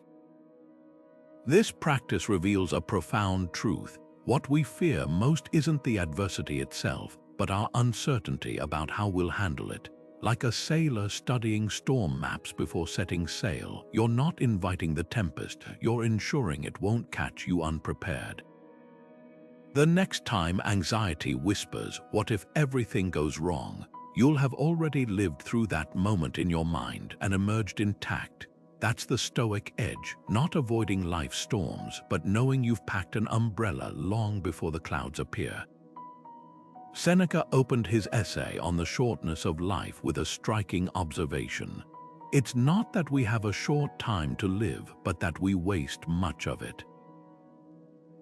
S1: This practice reveals a profound truth. What we fear most isn't the adversity itself, but our uncertainty about how we'll handle it. Like a sailor studying storm maps before setting sail, you're not inviting the tempest, you're ensuring it won't catch you unprepared. The next time anxiety whispers, "What if everything goes wrong?" you'll have already lived through that moment in your mind and emerged intact. That's the Stoic edge, not avoiding life's storms, but knowing you've packed an umbrella long before the clouds appear. Seneca opened his essay on the shortness of life with a striking observation. It's not that we have a short time to live, but that we waste much of it.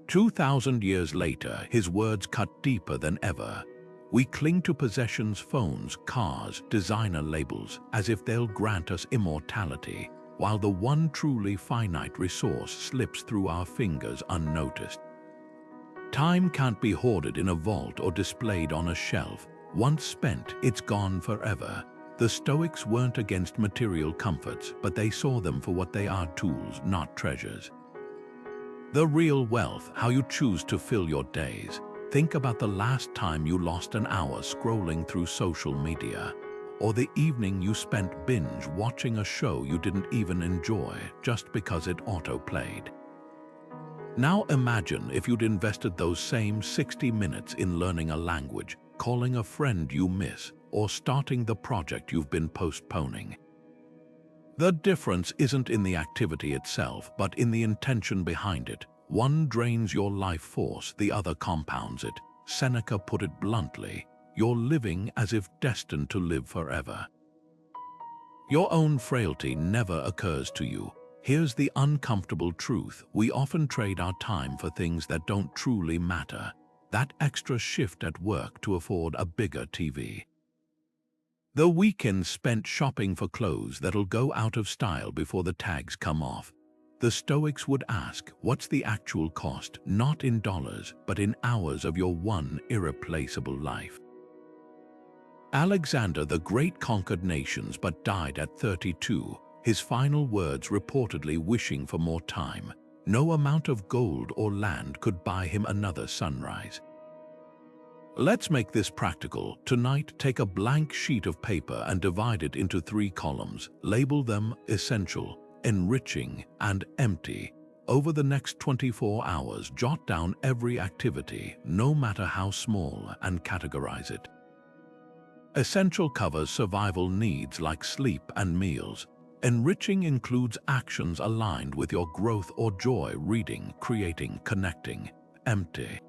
S1: 2,000 years later, his words cut deeper than ever. We cling to possessions, phones, cars, designer labels, as if they'll grant us immortality, while the one truly finite resource slips through our fingers unnoticed. Time can't be hoarded in a vault or displayed on a shelf. Once spent, it's gone forever. The Stoics weren't against material comforts, but they saw them for what they are: tools, not treasures. The real wealth, how you choose to fill your days. Think about the last time you lost an hour scrolling through social media, or the evening you spent binge watching a show you didn't even enjoy just because it auto-played. Now imagine if you'd invested those same 60 minutes in learning a language, calling a friend you miss, or starting the project you've been postponing. The difference isn't in the activity itself, but in the intention behind it. One drains your life force, the other compounds it. Seneca put it bluntly, you're living as if destined to live forever. Your own frailty never occurs to you. Here's the uncomfortable truth. We often trade our time for things that don't truly matter. That extra shift at work to afford a bigger TV. The weekend spent shopping for clothes that'll go out of style before the tags come off. The Stoics would ask, what's the actual cost, not in dollars, but in hours of your one irreplaceable life? Alexander the Great conquered nations but died at 32, his final words reportedly wishing for more time. No amount of gold or land could buy him another sunrise. Let's make this practical. Tonight, take a blank sheet of paper and divide it into 3 columns. Label them essential, enriching, and empty. Over the next 24 hours, jot down every activity, no matter how small, and categorize it. Essential covers survival needs like sleep and meals. Enriching includes actions aligned with your growth or joy: reading, creating, connecting. Empty.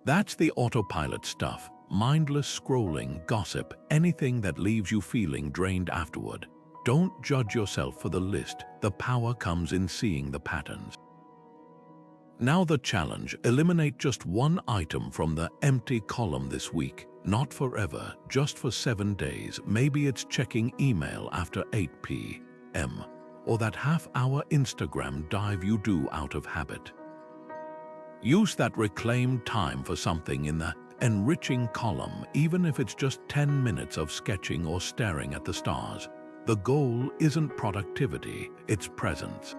S1: That's the autopilot stuff, mindless scrolling, gossip, anything that leaves you feeling drained afterward. Don't judge yourself for the list. The power comes in seeing the patterns. Now the challenge: eliminate just one item from the empty column this week. Not forever, just for 7 days. Maybe it's checking email after 8 p.m. or that half-hour Instagram dive you do out of habit. Use that reclaimed time for something in the enriching column, even if it's just 10 minutes of sketching or staring at the stars. The goal isn't productivity, it's presence.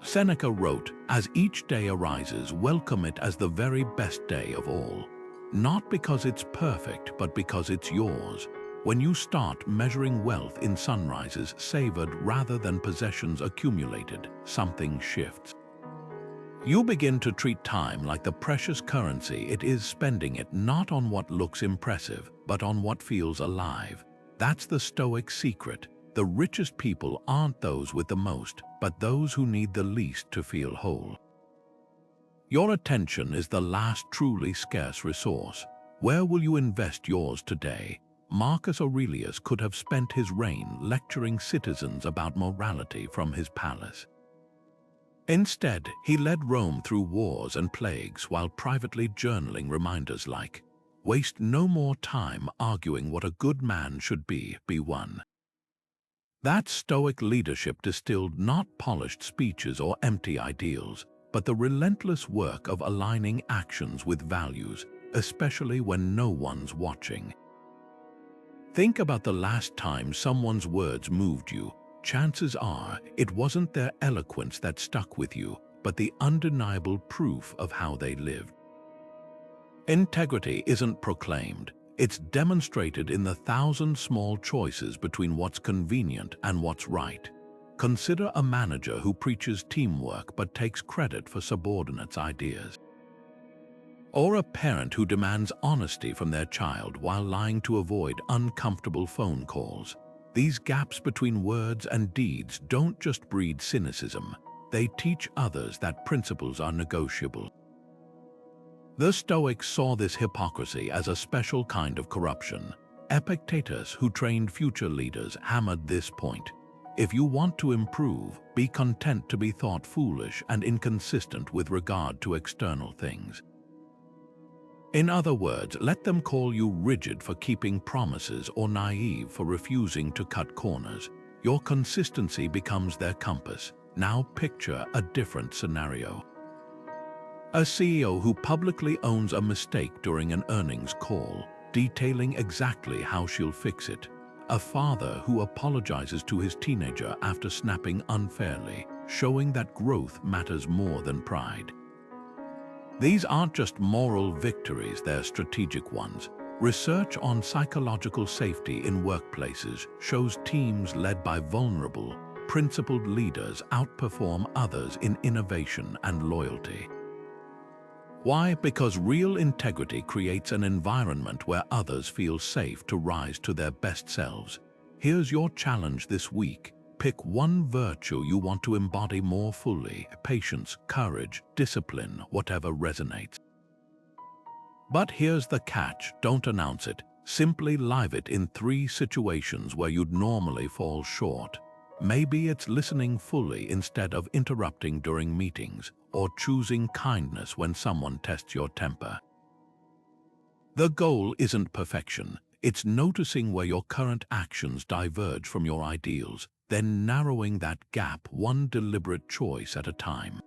S1: Seneca wrote, as each day arises, welcome it as the very best day of all. Not because it's perfect, but because it's yours. When you start measuring wealth in sunrises savored rather than possessions accumulated, something shifts. You begin to treat time like the precious currency it is, spending it not on what looks impressive, but on what feels alive. That's the Stoic secret. The richest people aren't those with the most, but those who need the least to feel whole. Your attention is the last truly scarce resource. Where will you invest yours today? Marcus Aurelius could have spent his reign lecturing citizens about morality from his palace. Instead, he led Rome through wars and plagues while privately journaling reminders like, waste no more time arguing what a good man should be one. That's Stoic leadership distilled, not polished speeches or empty ideals, but the relentless work of aligning actions with values, especially when no one's watching. Think about the last time someone's words moved you. Chances are it wasn't their eloquence that stuck with you, but the undeniable proof of how they lived. Integrity isn't proclaimed, it's demonstrated in the 1,000 small choices between what's convenient and what's right. Consider a manager who preaches teamwork but takes credit for subordinates' ideas. Or a parent who demands honesty from their child while lying to avoid uncomfortable phone calls. These gaps between words and deeds don't just breed cynicism, they teach others that principles are negotiable. The Stoics saw this hypocrisy as a special kind of corruption. Epictetus, who trained future leaders, hammered this point. If you want to improve, be content to be thought foolish and inconsistent with regard to external things. In other words, let them call you rigid for keeping promises or naive for refusing to cut corners. Your consistency becomes their compass. Now picture a different scenario. A CEO who publicly owns a mistake during an earnings call, detailing exactly how she'll fix it. A father who apologizes to his teenager after snapping unfairly, showing that growth matters more than pride. These aren't just moral victories, they're strategic ones. Research on psychological safety in workplaces shows teams led by vulnerable, principled leaders outperform others in innovation and loyalty. Why? Because real integrity creates an environment where others feel safe to rise to their best selves. Here's your challenge this week. Pick one virtue you want to embody more fully: patience, courage, discipline, whatever resonates. But here's the catch, don't announce it. Simply live it in 3 situations where you'd normally fall short. Maybe it's listening fully instead of interrupting during meetings, or choosing kindness when someone tests your temper. The goal isn't perfection, it's noticing where your current actions diverge from your ideals, then narrowing that gap one deliberate choice at a time.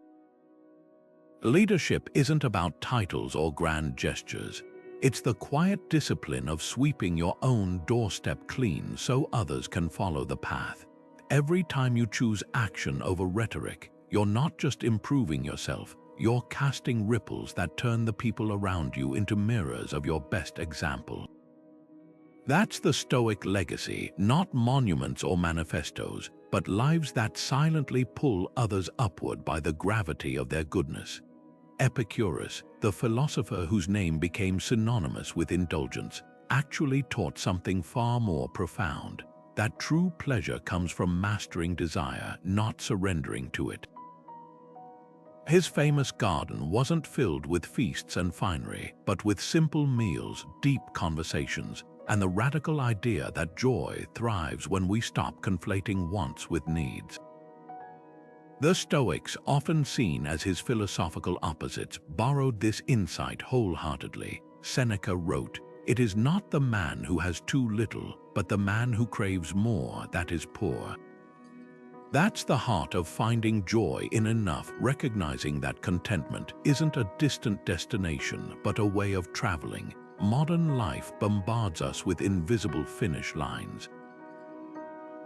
S1: Leadership isn't about titles or grand gestures. It's the quiet discipline of sweeping your own doorstep clean so others can follow the path. Every time you choose action over rhetoric, you're not just improving yourself, you're casting ripples that turn the people around you into mirrors of your best example. That's the Stoic legacy, not monuments or manifestos, but lives that silently pull others upward by the gravity of their goodness. Epicurus, the philosopher whose name became synonymous with indulgence, actually taught something far more profound, that true pleasure comes from mastering desire, not surrendering to it. His famous garden wasn't filled with feasts and finery, but with simple meals, deep conversations, and the radical idea that joy thrives when we stop conflating wants with needs. The Stoics, often seen as his philosophical opposites, borrowed this insight wholeheartedly. Seneca wrote, "It is not the man who has too little, but the man who craves more that is poor." That's the heart of finding joy in enough, recognizing that contentment isn't a distant destination, but a way of traveling. Modern life bombards us with invisible finish lines.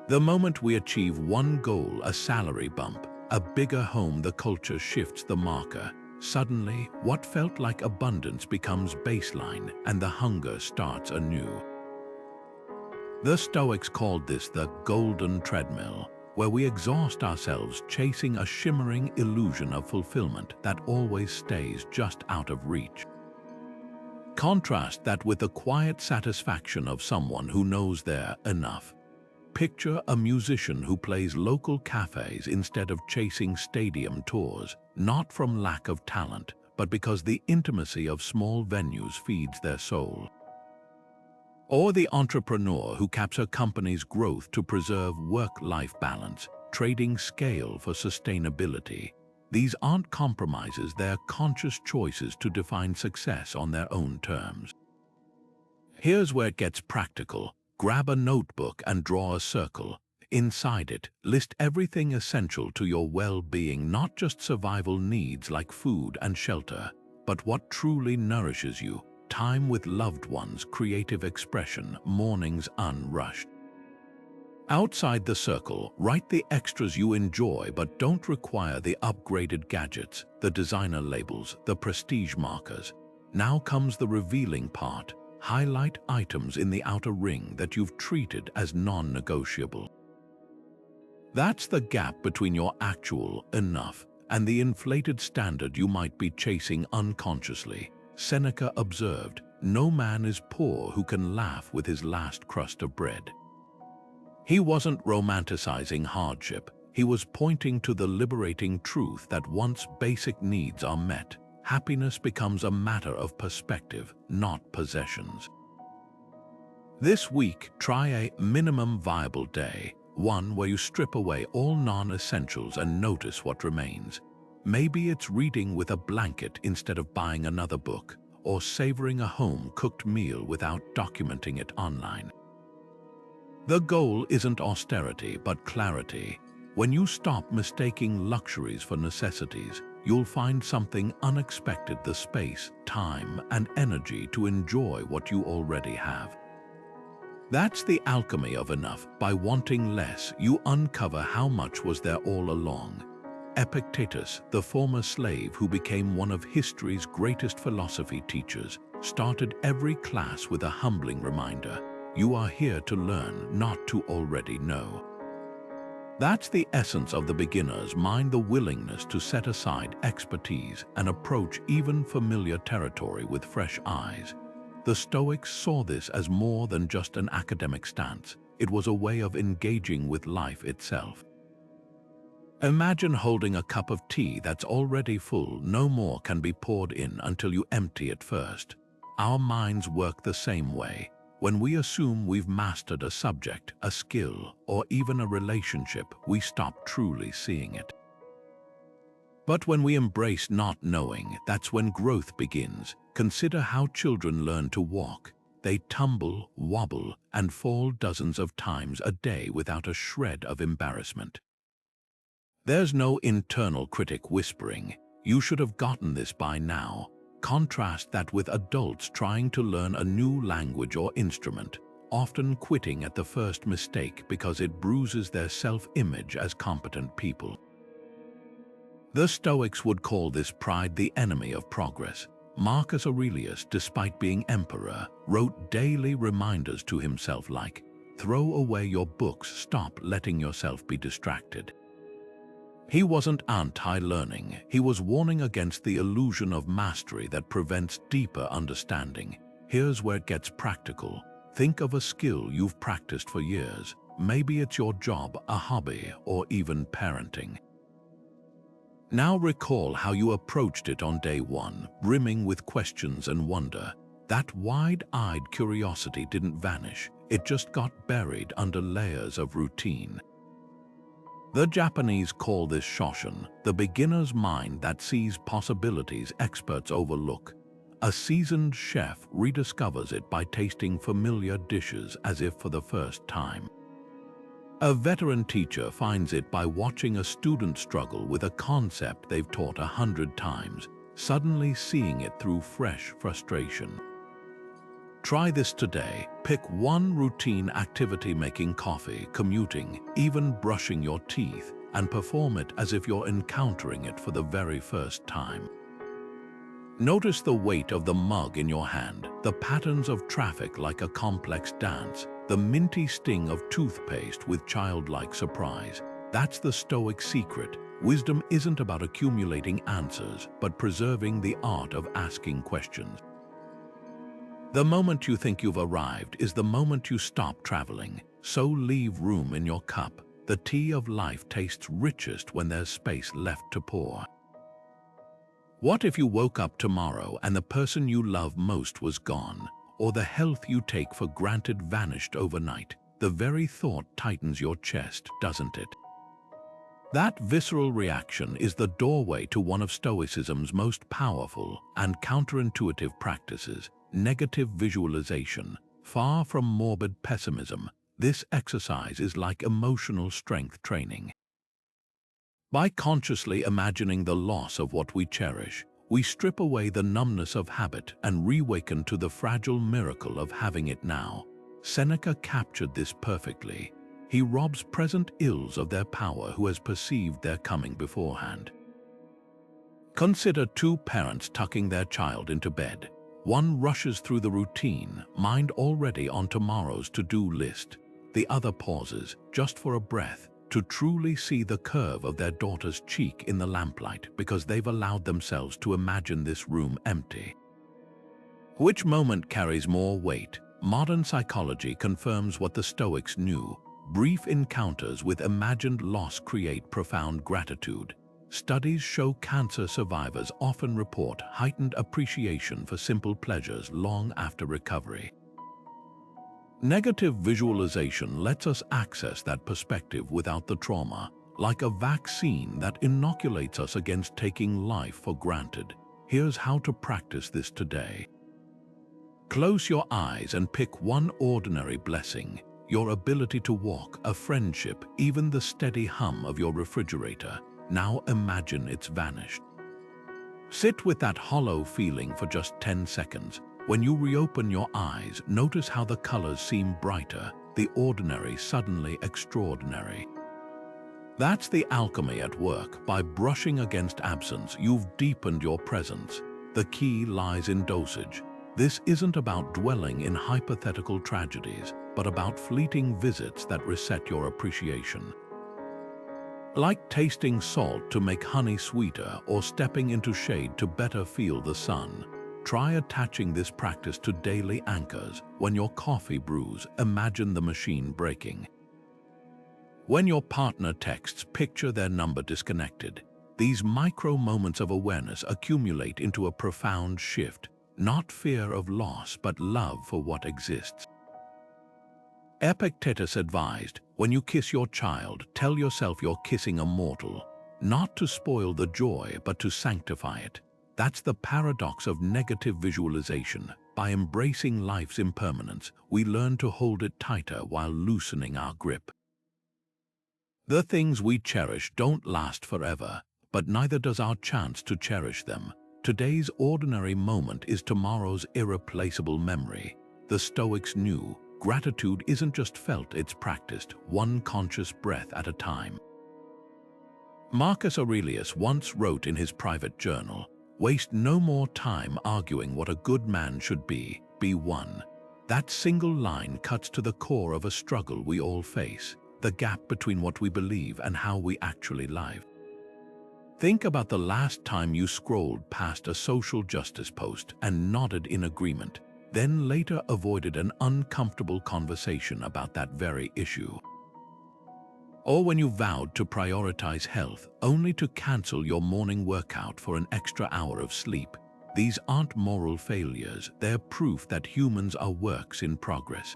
S1: The moment we achieve one goal, a salary bump, a bigger home, the culture shifts the marker. Suddenly, what felt like abundance becomes baseline, and the hunger starts anew. The Stoics called this the golden treadmill, where we exhaust ourselves chasing a shimmering illusion of fulfillment that always stays just out of reach. Contrast that with the quiet satisfaction of someone who knows they're enough. Picture a musician who plays local cafes instead of chasing stadium tours, not from lack of talent, but because the intimacy of small venues feeds their soul. Or the entrepreneur who caps a company's growth to preserve work-life balance, trading scale for sustainability. These aren't compromises, they're conscious choices to define success on their own terms. Here's where it gets practical. Grab a notebook and draw a circle. Inside it, list everything essential to your well-being, not just survival needs like food and shelter, but what truly nourishes you. Time with loved ones, creative expression, mornings unrushed. Outside the circle, write the extras you enjoy but don't require, the upgraded gadgets, the designer labels, the prestige markers. Now comes the revealing part. Highlight items in the outer ring that you've treated as non-negotiable. That's the gap between your actual enough and the inflated standard you might be chasing unconsciously. Seneca observed, "No man is poor who can laugh with his last crust of bread." He wasn't romanticizing hardship. He was pointing to the liberating truth that once basic needs are met, happiness becomes a matter of perspective, not possessions. This week, try a minimum viable day, one where you strip away all non-essentials and notice what remains. Maybe it's reading with a blanket instead of buying another book, or savoring a home-cooked meal without documenting it online. The goal isn't austerity, but clarity. When you stop mistaking luxuries for necessities, you'll find something unexpected: the space, time, and energy to enjoy what you already have. That's the alchemy of enough. By wanting less, you uncover how much was there all along. Epictetus, the former slave who became one of history's greatest philosophy teachers, started every class with a humbling reminder: you are here to learn, not to already know. That's the essence of the beginner's mind, the willingness to set aside expertise and approach even familiar territory with fresh eyes. The Stoics saw this as more than just an academic stance. It was a way of engaging with life itself. Imagine holding a cup of tea that's already full. No more can be poured in until you empty it first. Our minds work the same way. When we assume we've mastered a subject, a skill, or even a relationship, we stop truly seeing it. But when we embrace not knowing, that's when growth begins. Consider how children learn to walk. They tumble, wobble, and fall dozens of times a day without a shred of embarrassment. There's no internal critic whispering, "You should have gotten this by now." Contrast that with adults trying to learn a new language or instrument, often quitting at the first mistake because it bruises their self-image as competent people. The Stoics would call this pride the enemy of progress. Marcus Aurelius, despite being emperor, wrote daily reminders to himself like, "Throw away your books, stop letting yourself be distracted." He wasn't anti-learning, he was warning against the illusion of mastery that prevents deeper understanding. Here's where it gets practical. Think of a skill you've practiced for years. Maybe it's your job, a hobby, or even parenting. Now recall how you approached it on day one, brimming with questions and wonder. That wide-eyed curiosity didn't vanish, it just got buried under layers of routine. The Japanese call this shoshin, the beginner's mind that sees possibilities experts overlook. A seasoned chef rediscovers it by tasting familiar dishes as if for the first time. A veteran teacher finds it by watching a student struggle with a concept they've taught 100 times, suddenly seeing it through fresh frustration. Try this today. Pick one routine activity, making coffee, commuting, even brushing your teeth, and perform it as if you're encountering it for the very first time. Notice the weight of the mug in your hand, the patterns of traffic like a complex dance, the minty sting of toothpaste with childlike surprise. That's the Stoic secret. Wisdom isn't about accumulating answers, but preserving the art of asking questions. The moment you think you've arrived is the moment you stop traveling, so leave room in your cup. The tea of life tastes richest when there's space left to pour. What if you woke up tomorrow and the person you love most was gone, or the health you take for granted vanished overnight? The very thought tightens your chest, doesn't it? That visceral reaction is the doorway to one of Stoicism's most powerful and counterintuitive practices, negative visualization. Far from morbid pessimism, this exercise is like emotional strength training. By consciously imagining the loss of what we cherish, we strip away the numbness of habit and reawaken to the fragile miracle of having it now. Seneca captured this perfectly. He robs present ills of their power who has perceived their coming beforehand. Consider two parents tucking their child into bed. One rushes through the routine, mind already on tomorrow's to-do list. The other pauses, just for a breath, to truly see the curve of their daughter's cheek in the lamplight because they've allowed themselves to imagine this room empty. Which moment carries more weight? Modern psychology confirms what the Stoics knew. Brief encounters with imagined loss create profound gratitude. Studies show cancer survivors often report heightened appreciation for simple pleasures long after recovery. Negative visualization lets us access that perspective without the trauma, like a vaccine that inoculates us against taking life for granted. Here's how to practice this today. Close your eyes and pick one ordinary blessing: your ability to walk, a friendship, even the steady hum of your refrigerator. Now imagine it's vanished. Sit with that hollow feeling for just 10 seconds. When you reopen your eyes, notice how the colors seem brighter, the ordinary suddenly extraordinary. That's the alchemy at work. By brushing against absence, you've deepened your presence. The key lies in dosage. This isn't about dwelling in hypothetical tragedies, but about fleeting visits that reset your appreciation. Like tasting salt to make honey sweeter or stepping into shade to better feel the sun. Try attaching this practice to daily anchors. When your coffee brews, imagine the machine breaking. When your partner texts, picture their number disconnected. These micro moments of awareness accumulate into a profound shift. not fear of loss, but love for what exists. Epictetus advised, when you kiss your child, tell yourself you're kissing a mortal, not to spoil the joy, but to sanctify it. That's the paradox of negative visualization. By embracing life's impermanence, we learn to hold it tighter while loosening our grip. The things we cherish don't last forever, but neither does our chance to cherish them. Today's ordinary moment is tomorrow's irreplaceable memory. The Stoics knew gratitude isn't just felt, it's practiced, one conscious breath at a time. Marcus Aurelius once wrote in his private journal, "Waste no more time arguing what a good man should be one." That single line cuts to the core of a struggle we all face, the gap between what we believe and how we actually live. Think about the last time you scrolled past a social justice post and nodded in agreement, then later avoided an uncomfortable conversation about that very issue. Or when you vowed to prioritize health only to cancel your morning workout for an extra hour of sleep. These aren't moral failures, they're proof that humans are works in progress.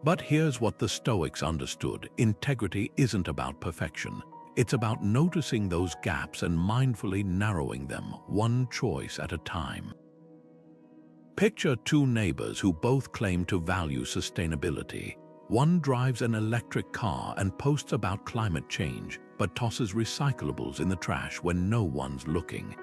S1: But here's what the Stoics understood: integrity isn't about perfection. It's about noticing those gaps and mindfully narrowing them, one choice at a time. Picture two neighbors who both claim to value sustainability. One drives an electric car and posts about climate change, but tosses recyclables in the trash when no one's looking.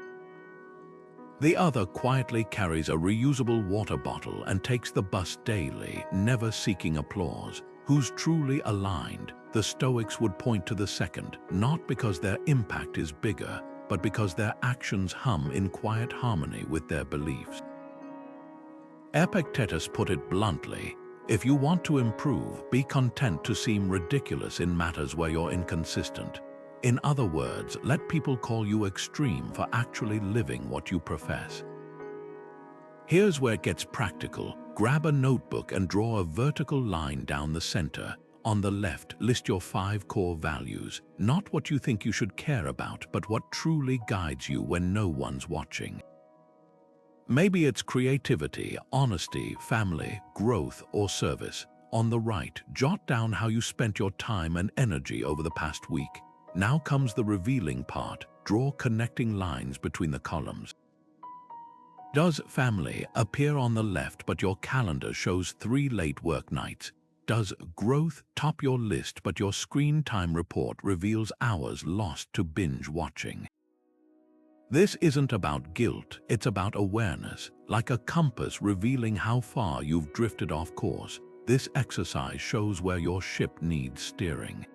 S1: The other quietly carries a reusable water bottle and takes the bus daily, never seeking applause. Who's truly aligned? The Stoics would point to the second, not because their impact is bigger, but because their actions hum in quiet harmony with their beliefs. Epictetus put it bluntly, if you want to improve, be content to seem ridiculous in matters where you're inconsistent. In other words, let people call you extreme for actually living what you profess. Here's where it gets practical. Grab a notebook and draw a vertical line down the center. On the left, list your 5 core values, not what you think you should care about, but what truly guides you when no one's watching. Maybe it's creativity, honesty, family, growth, or service. On the right, jot down how you spent your time and energy over the past week. Now comes the revealing part. Draw connecting lines between the columns. Does family appear on the left but your calendar shows 3 late work nights? Does growth top your list but your screen time report reveals hours lost to binge watching? This isn't about guilt, it's about awareness, like a compass revealing how far you've drifted off course. This exercise shows where your ship needs steering.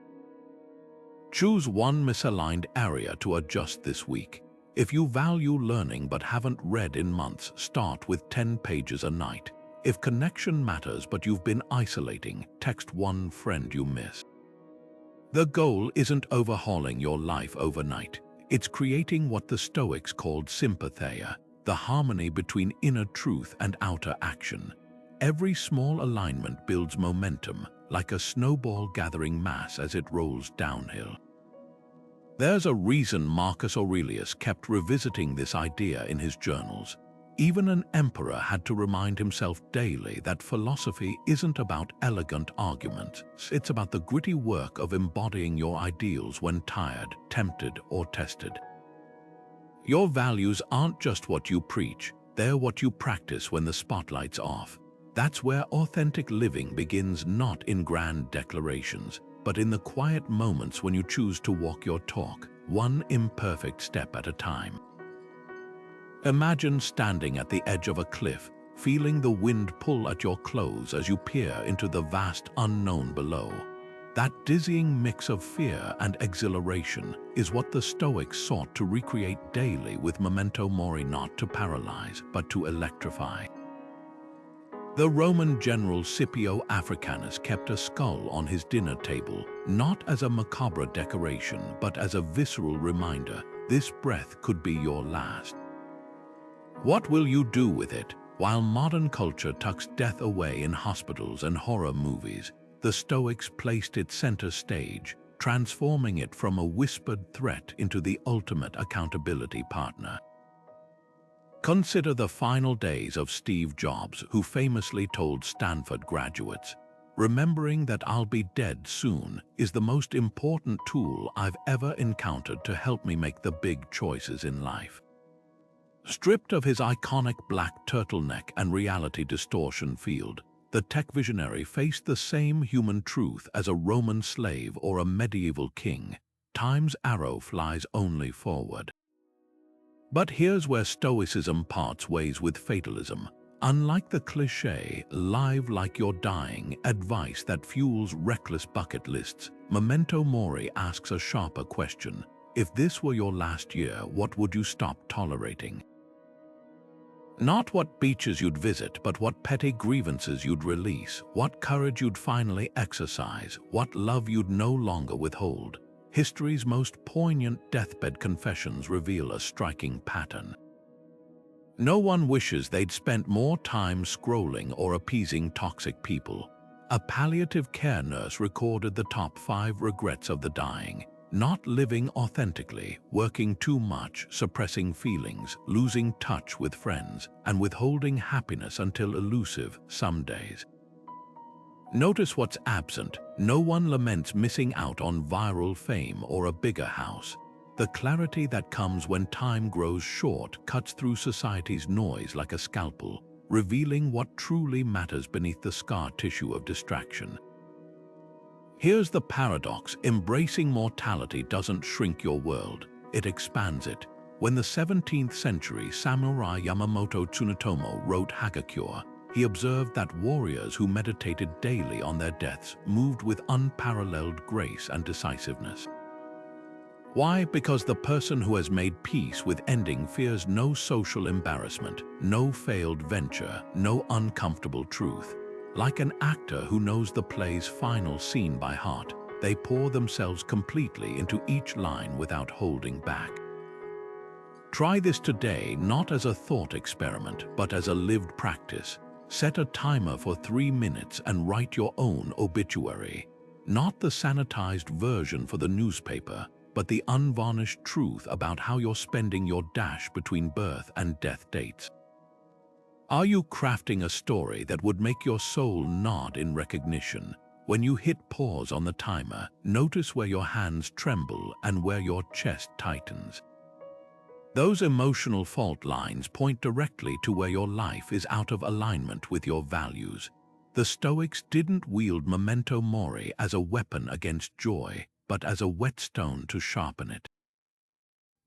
S1: Choose one misaligned area to adjust this week. If you value learning but haven't read in months, start with 10 pages a night. If connection matters but you've been isolating, text one friend you miss. The goal isn't overhauling your life overnight. It's creating what the Stoics called sympatheia, the harmony between inner truth and outer action. Every small alignment builds momentum, like a snowball gathering mass as it rolls downhill. There's a reason Marcus Aurelius kept revisiting this idea in his journals. Even an emperor had to remind himself daily that philosophy isn't about elegant arguments. It's about the gritty work of embodying your ideals when tired, tempted, or tested. Your values aren't just what you preach, they're what you practice when the spotlight's off. That's where authentic living begins, not in grand declarations, but in the quiet moments when you choose to walk your talk, one imperfect step at a time. Imagine standing at the edge of a cliff, feeling the wind pull at your clothes as you peer into the vast unknown below. That dizzying mix of fear and exhilaration is what the Stoics sought to recreate daily with Memento Mori, not to paralyze, but to electrify. The Roman general Scipio Africanus kept a skull on his dinner table, not as a macabre decoration, but as a visceral reminder, this breath could be your last. What will you do with it? While modern culture tucks death away in hospitals and horror movies, the Stoics placed it center stage, transforming it from a whispered threat into the ultimate accountability partner. Consider the final days of Steve Jobs, who famously told Stanford graduates, "Remembering that I'll be dead soon is the most important tool I've ever encountered to help me make the big choices in life." Stripped of his iconic black turtleneck and reality distortion field, the tech visionary faced the same human truth as a Roman slave or a medieval king: time's arrow flies only forward. But here's where Stoicism parts ways with fatalism. Unlike the cliché, "live like you're dying" advice that fuels reckless bucket lists, Memento Mori asks a sharper question. If this were your last year, what would you stop tolerating? Not what beaches you'd visit, but what petty grievances you'd release, what courage you'd finally exercise, what love you'd no longer withhold. History's most poignant deathbed confessions reveal a striking pattern. No one wishes they'd spent more time scrolling or appeasing toxic people. A palliative care nurse recorded the top 5 regrets of the dying: not living authentically, working too much, suppressing feelings, losing touch with friends, and withholding happiness until elusive some days. Notice what's absent. No one laments missing out on viral fame or a bigger house. The clarity that comes when time grows short cuts through society's noise like a scalpel, revealing what truly matters beneath the scar tissue of distraction. Here's the paradox: embracing mortality doesn't shrink your world, it expands it. When the 17th century samurai Yamamoto Tsunetomo wrote Hagakure, he observed that warriors who meditated daily on their deaths moved with unparalleled grace and decisiveness. Why? Because the person who has made peace with ending fears no social embarrassment, no failed venture, no uncomfortable truth. Like an actor who knows the play's final scene by heart, they pour themselves completely into each line without holding back. Try this today, not as a thought experiment, but as a lived practice. Set a timer for 3 minutes and write your own obituary. Not the sanitized version for the newspaper, but the unvarnished truth about how you're spending your dash between birth and death dates. Are you crafting a story that would make your soul nod in recognition? When you hit pause on the timer, notice where your hands tremble and where your chest tightens. Those emotional fault lines point directly to where your life is out of alignment with your values. The Stoics didn't wield Memento Mori as a weapon against joy, but as a whetstone to sharpen it.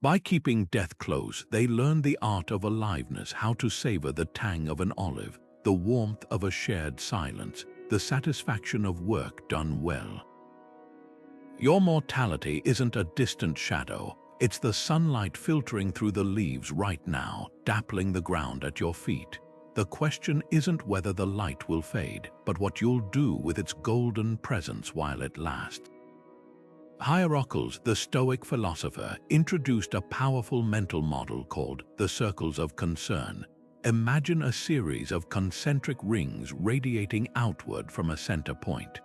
S1: By keeping death close, they learned the art of aliveness, how to savor the tang of an olive, the warmth of a shared silence, the satisfaction of work done well. Your mortality isn't a distant shadow, it's the sunlight filtering through the leaves right now, dappling the ground at your feet. The question isn't whether the light will fade, but what you'll do with its golden presence while it lasts. Hierocles, the Stoic philosopher, introduced a powerful mental model called the circles of concern. Imagine a series of concentric rings radiating outward from a center point.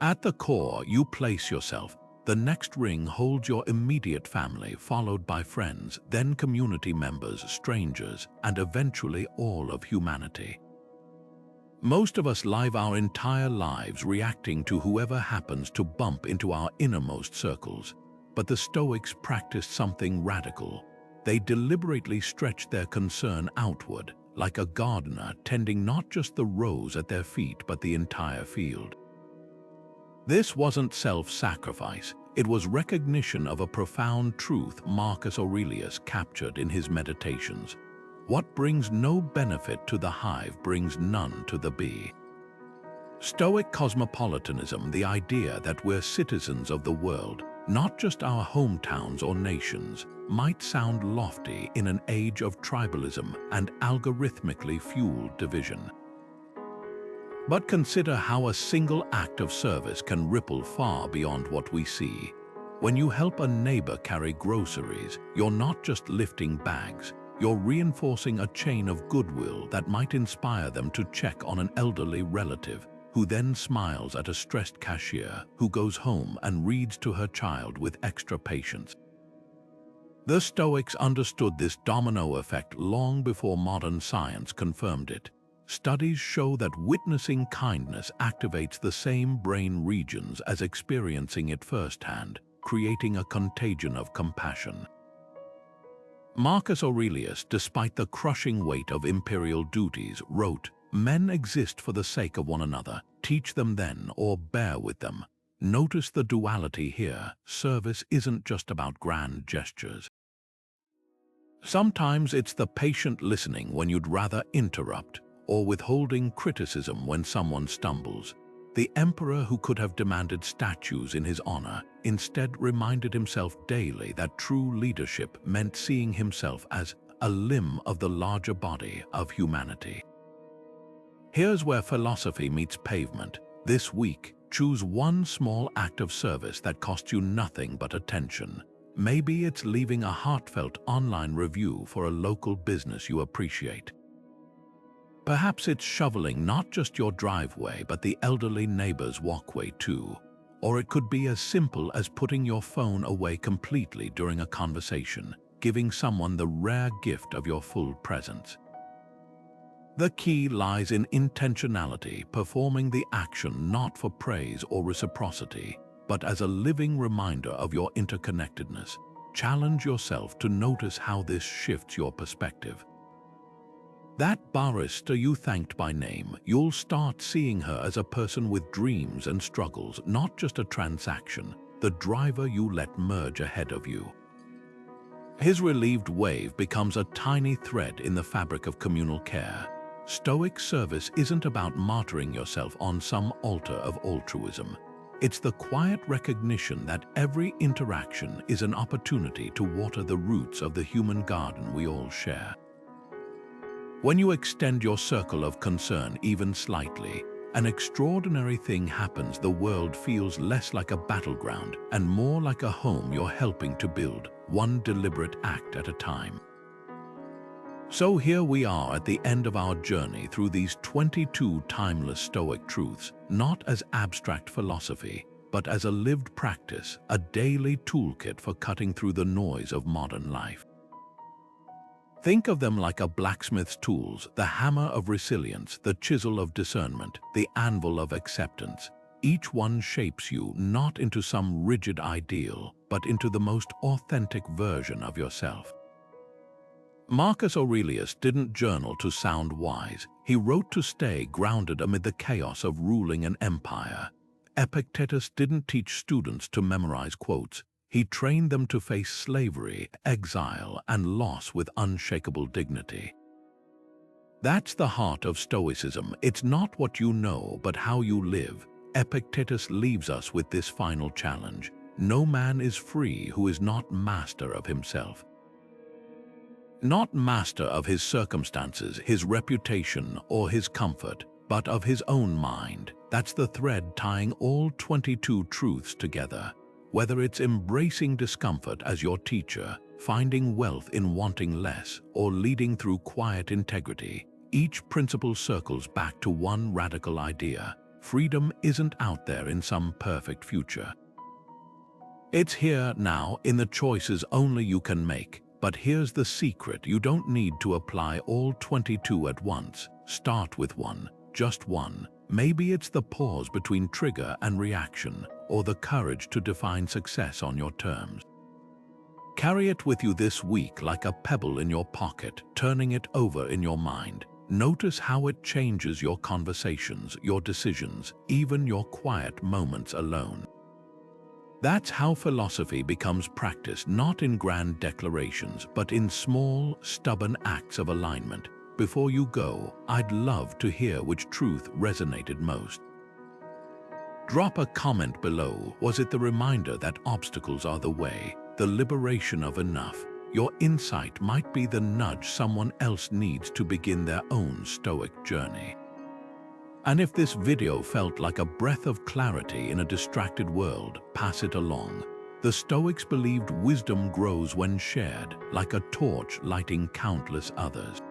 S1: At the core, you place yourself. The next ring holds your immediate family, followed by friends, then community members, strangers, and eventually all of humanity. Most of us live our entire lives reacting to whoever happens to bump into our innermost circles. But the Stoics practiced something radical. They deliberately stretched their concern outward, like a gardener tending not just the rose at their feet but the entire field. This wasn't self-sacrifice, it was recognition of a profound truth Marcus Aurelius captured in his Meditations. What brings no benefit to the hive brings none to the bee. Stoic cosmopolitanism, the idea that we're citizens of the world, not just our hometowns or nations, might sound lofty in an age of tribalism and algorithmically fueled division. But consider how a single act of service can ripple far beyond what we see. When you help a neighbor carry groceries, you're not just lifting bags, you're reinforcing a chain of goodwill that might inspire them to check on an elderly relative, who then smiles at a stressed cashier who goes home and reads to her child with extra patience. The Stoics understood this domino effect long before modern science confirmed it. Studies show that witnessing kindness activates the same brain regions as experiencing it firsthand, creating a contagion of compassion. Marcus Aurelius, despite the crushing weight of imperial duties, wrote, "Men exist for the sake of one another. Teach them then, or bear with them." Notice the duality here. Service isn't just about grand gestures. Sometimes it's the patient listening when you'd rather interrupt, or withholding criticism when someone stumbles. The emperor who could have demanded statues in his honor instead reminded himself daily that true leadership meant seeing himself as a limb of the larger body of humanity. Here's where philosophy meets pavement. This week, choose one small act of service that costs you nothing but attention. Maybe it's leaving a heartfelt online review for a local business you appreciate. Perhaps it's shoveling not just your driveway but the elderly neighbor's walkway too. Or it could be as simple as putting your phone away completely during a conversation, giving someone the rare gift of your full presence. The key lies in intentionality, performing the action not for praise or reciprocity, but as a living reminder of your interconnectedness. Challenge yourself to notice how this shifts your perspective. That barista you thanked by name, you'll start seeing her as a person with dreams and struggles, not just a transaction, the driver you let merge ahead of you. His relieved wave becomes a tiny thread in the fabric of communal care. Stoic service isn't about martyring yourself on some altar of altruism. It's the quiet recognition that every interaction is an opportunity to water the roots of the human garden we all share. When you extend your circle of concern even slightly, an extraordinary thing happens. The world feels less like a battleground and more like a home you're helping to build, one deliberate act at a time. So here we are at the end of our journey through these 22 timeless Stoic truths, not as abstract philosophy, but as a lived practice, a daily toolkit for cutting through the noise of modern life. Think of them like a blacksmith's tools, the hammer of resilience, the chisel of discernment, the anvil of acceptance. Each one shapes you not into some rigid ideal, but into the most authentic version of yourself. Marcus Aurelius didn't journal to sound wise. He wrote to stay grounded amid the chaos of ruling an empire. Epictetus didn't teach students to memorize quotes. He trained them to face slavery, exile, and loss with unshakable dignity. That's the heart of Stoicism. It's not what you know, but how you live. Epictetus leaves us with this final challenge. No man is free who is not master of himself. Not master of his circumstances, his reputation, or his comfort, but of his own mind. That's the thread tying all 22 truths together. Whether it's embracing discomfort as your teacher, finding wealth in wanting less, or leading through quiet integrity, each principle circles back to one radical idea. Freedom isn't out there in some perfect future. It's here now in the choices only you can make. But here's the secret: you don't need to apply all 22 at once. Start with one, just one. Maybe it's the pause between trigger and reaction, or the courage to define success on your terms. Carry it with you this week like a pebble in your pocket, turning it over in your mind. Notice how it changes your conversations, your decisions, even your quiet moments alone. That's how philosophy becomes practice, not in grand declarations, but in small, stubborn acts of alignment. Before you go, I'd love to hear which truth resonated most. Drop a comment below. Was it the reminder that obstacles are the way, the liberation of enough? Your insight might be the nudge someone else needs to begin their own Stoic journey. And if this video felt like a breath of clarity in a distracted world, pass it along. The Stoics believed wisdom grows when shared, like a torch lighting countless others.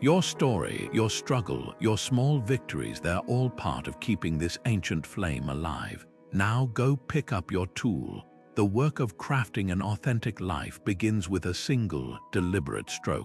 S1: Your story, your struggle, your small victories, they're all part of keeping this ancient flame alive. Now go pick up your tool, the work of crafting an authentic life begins with a single, deliberate stroke.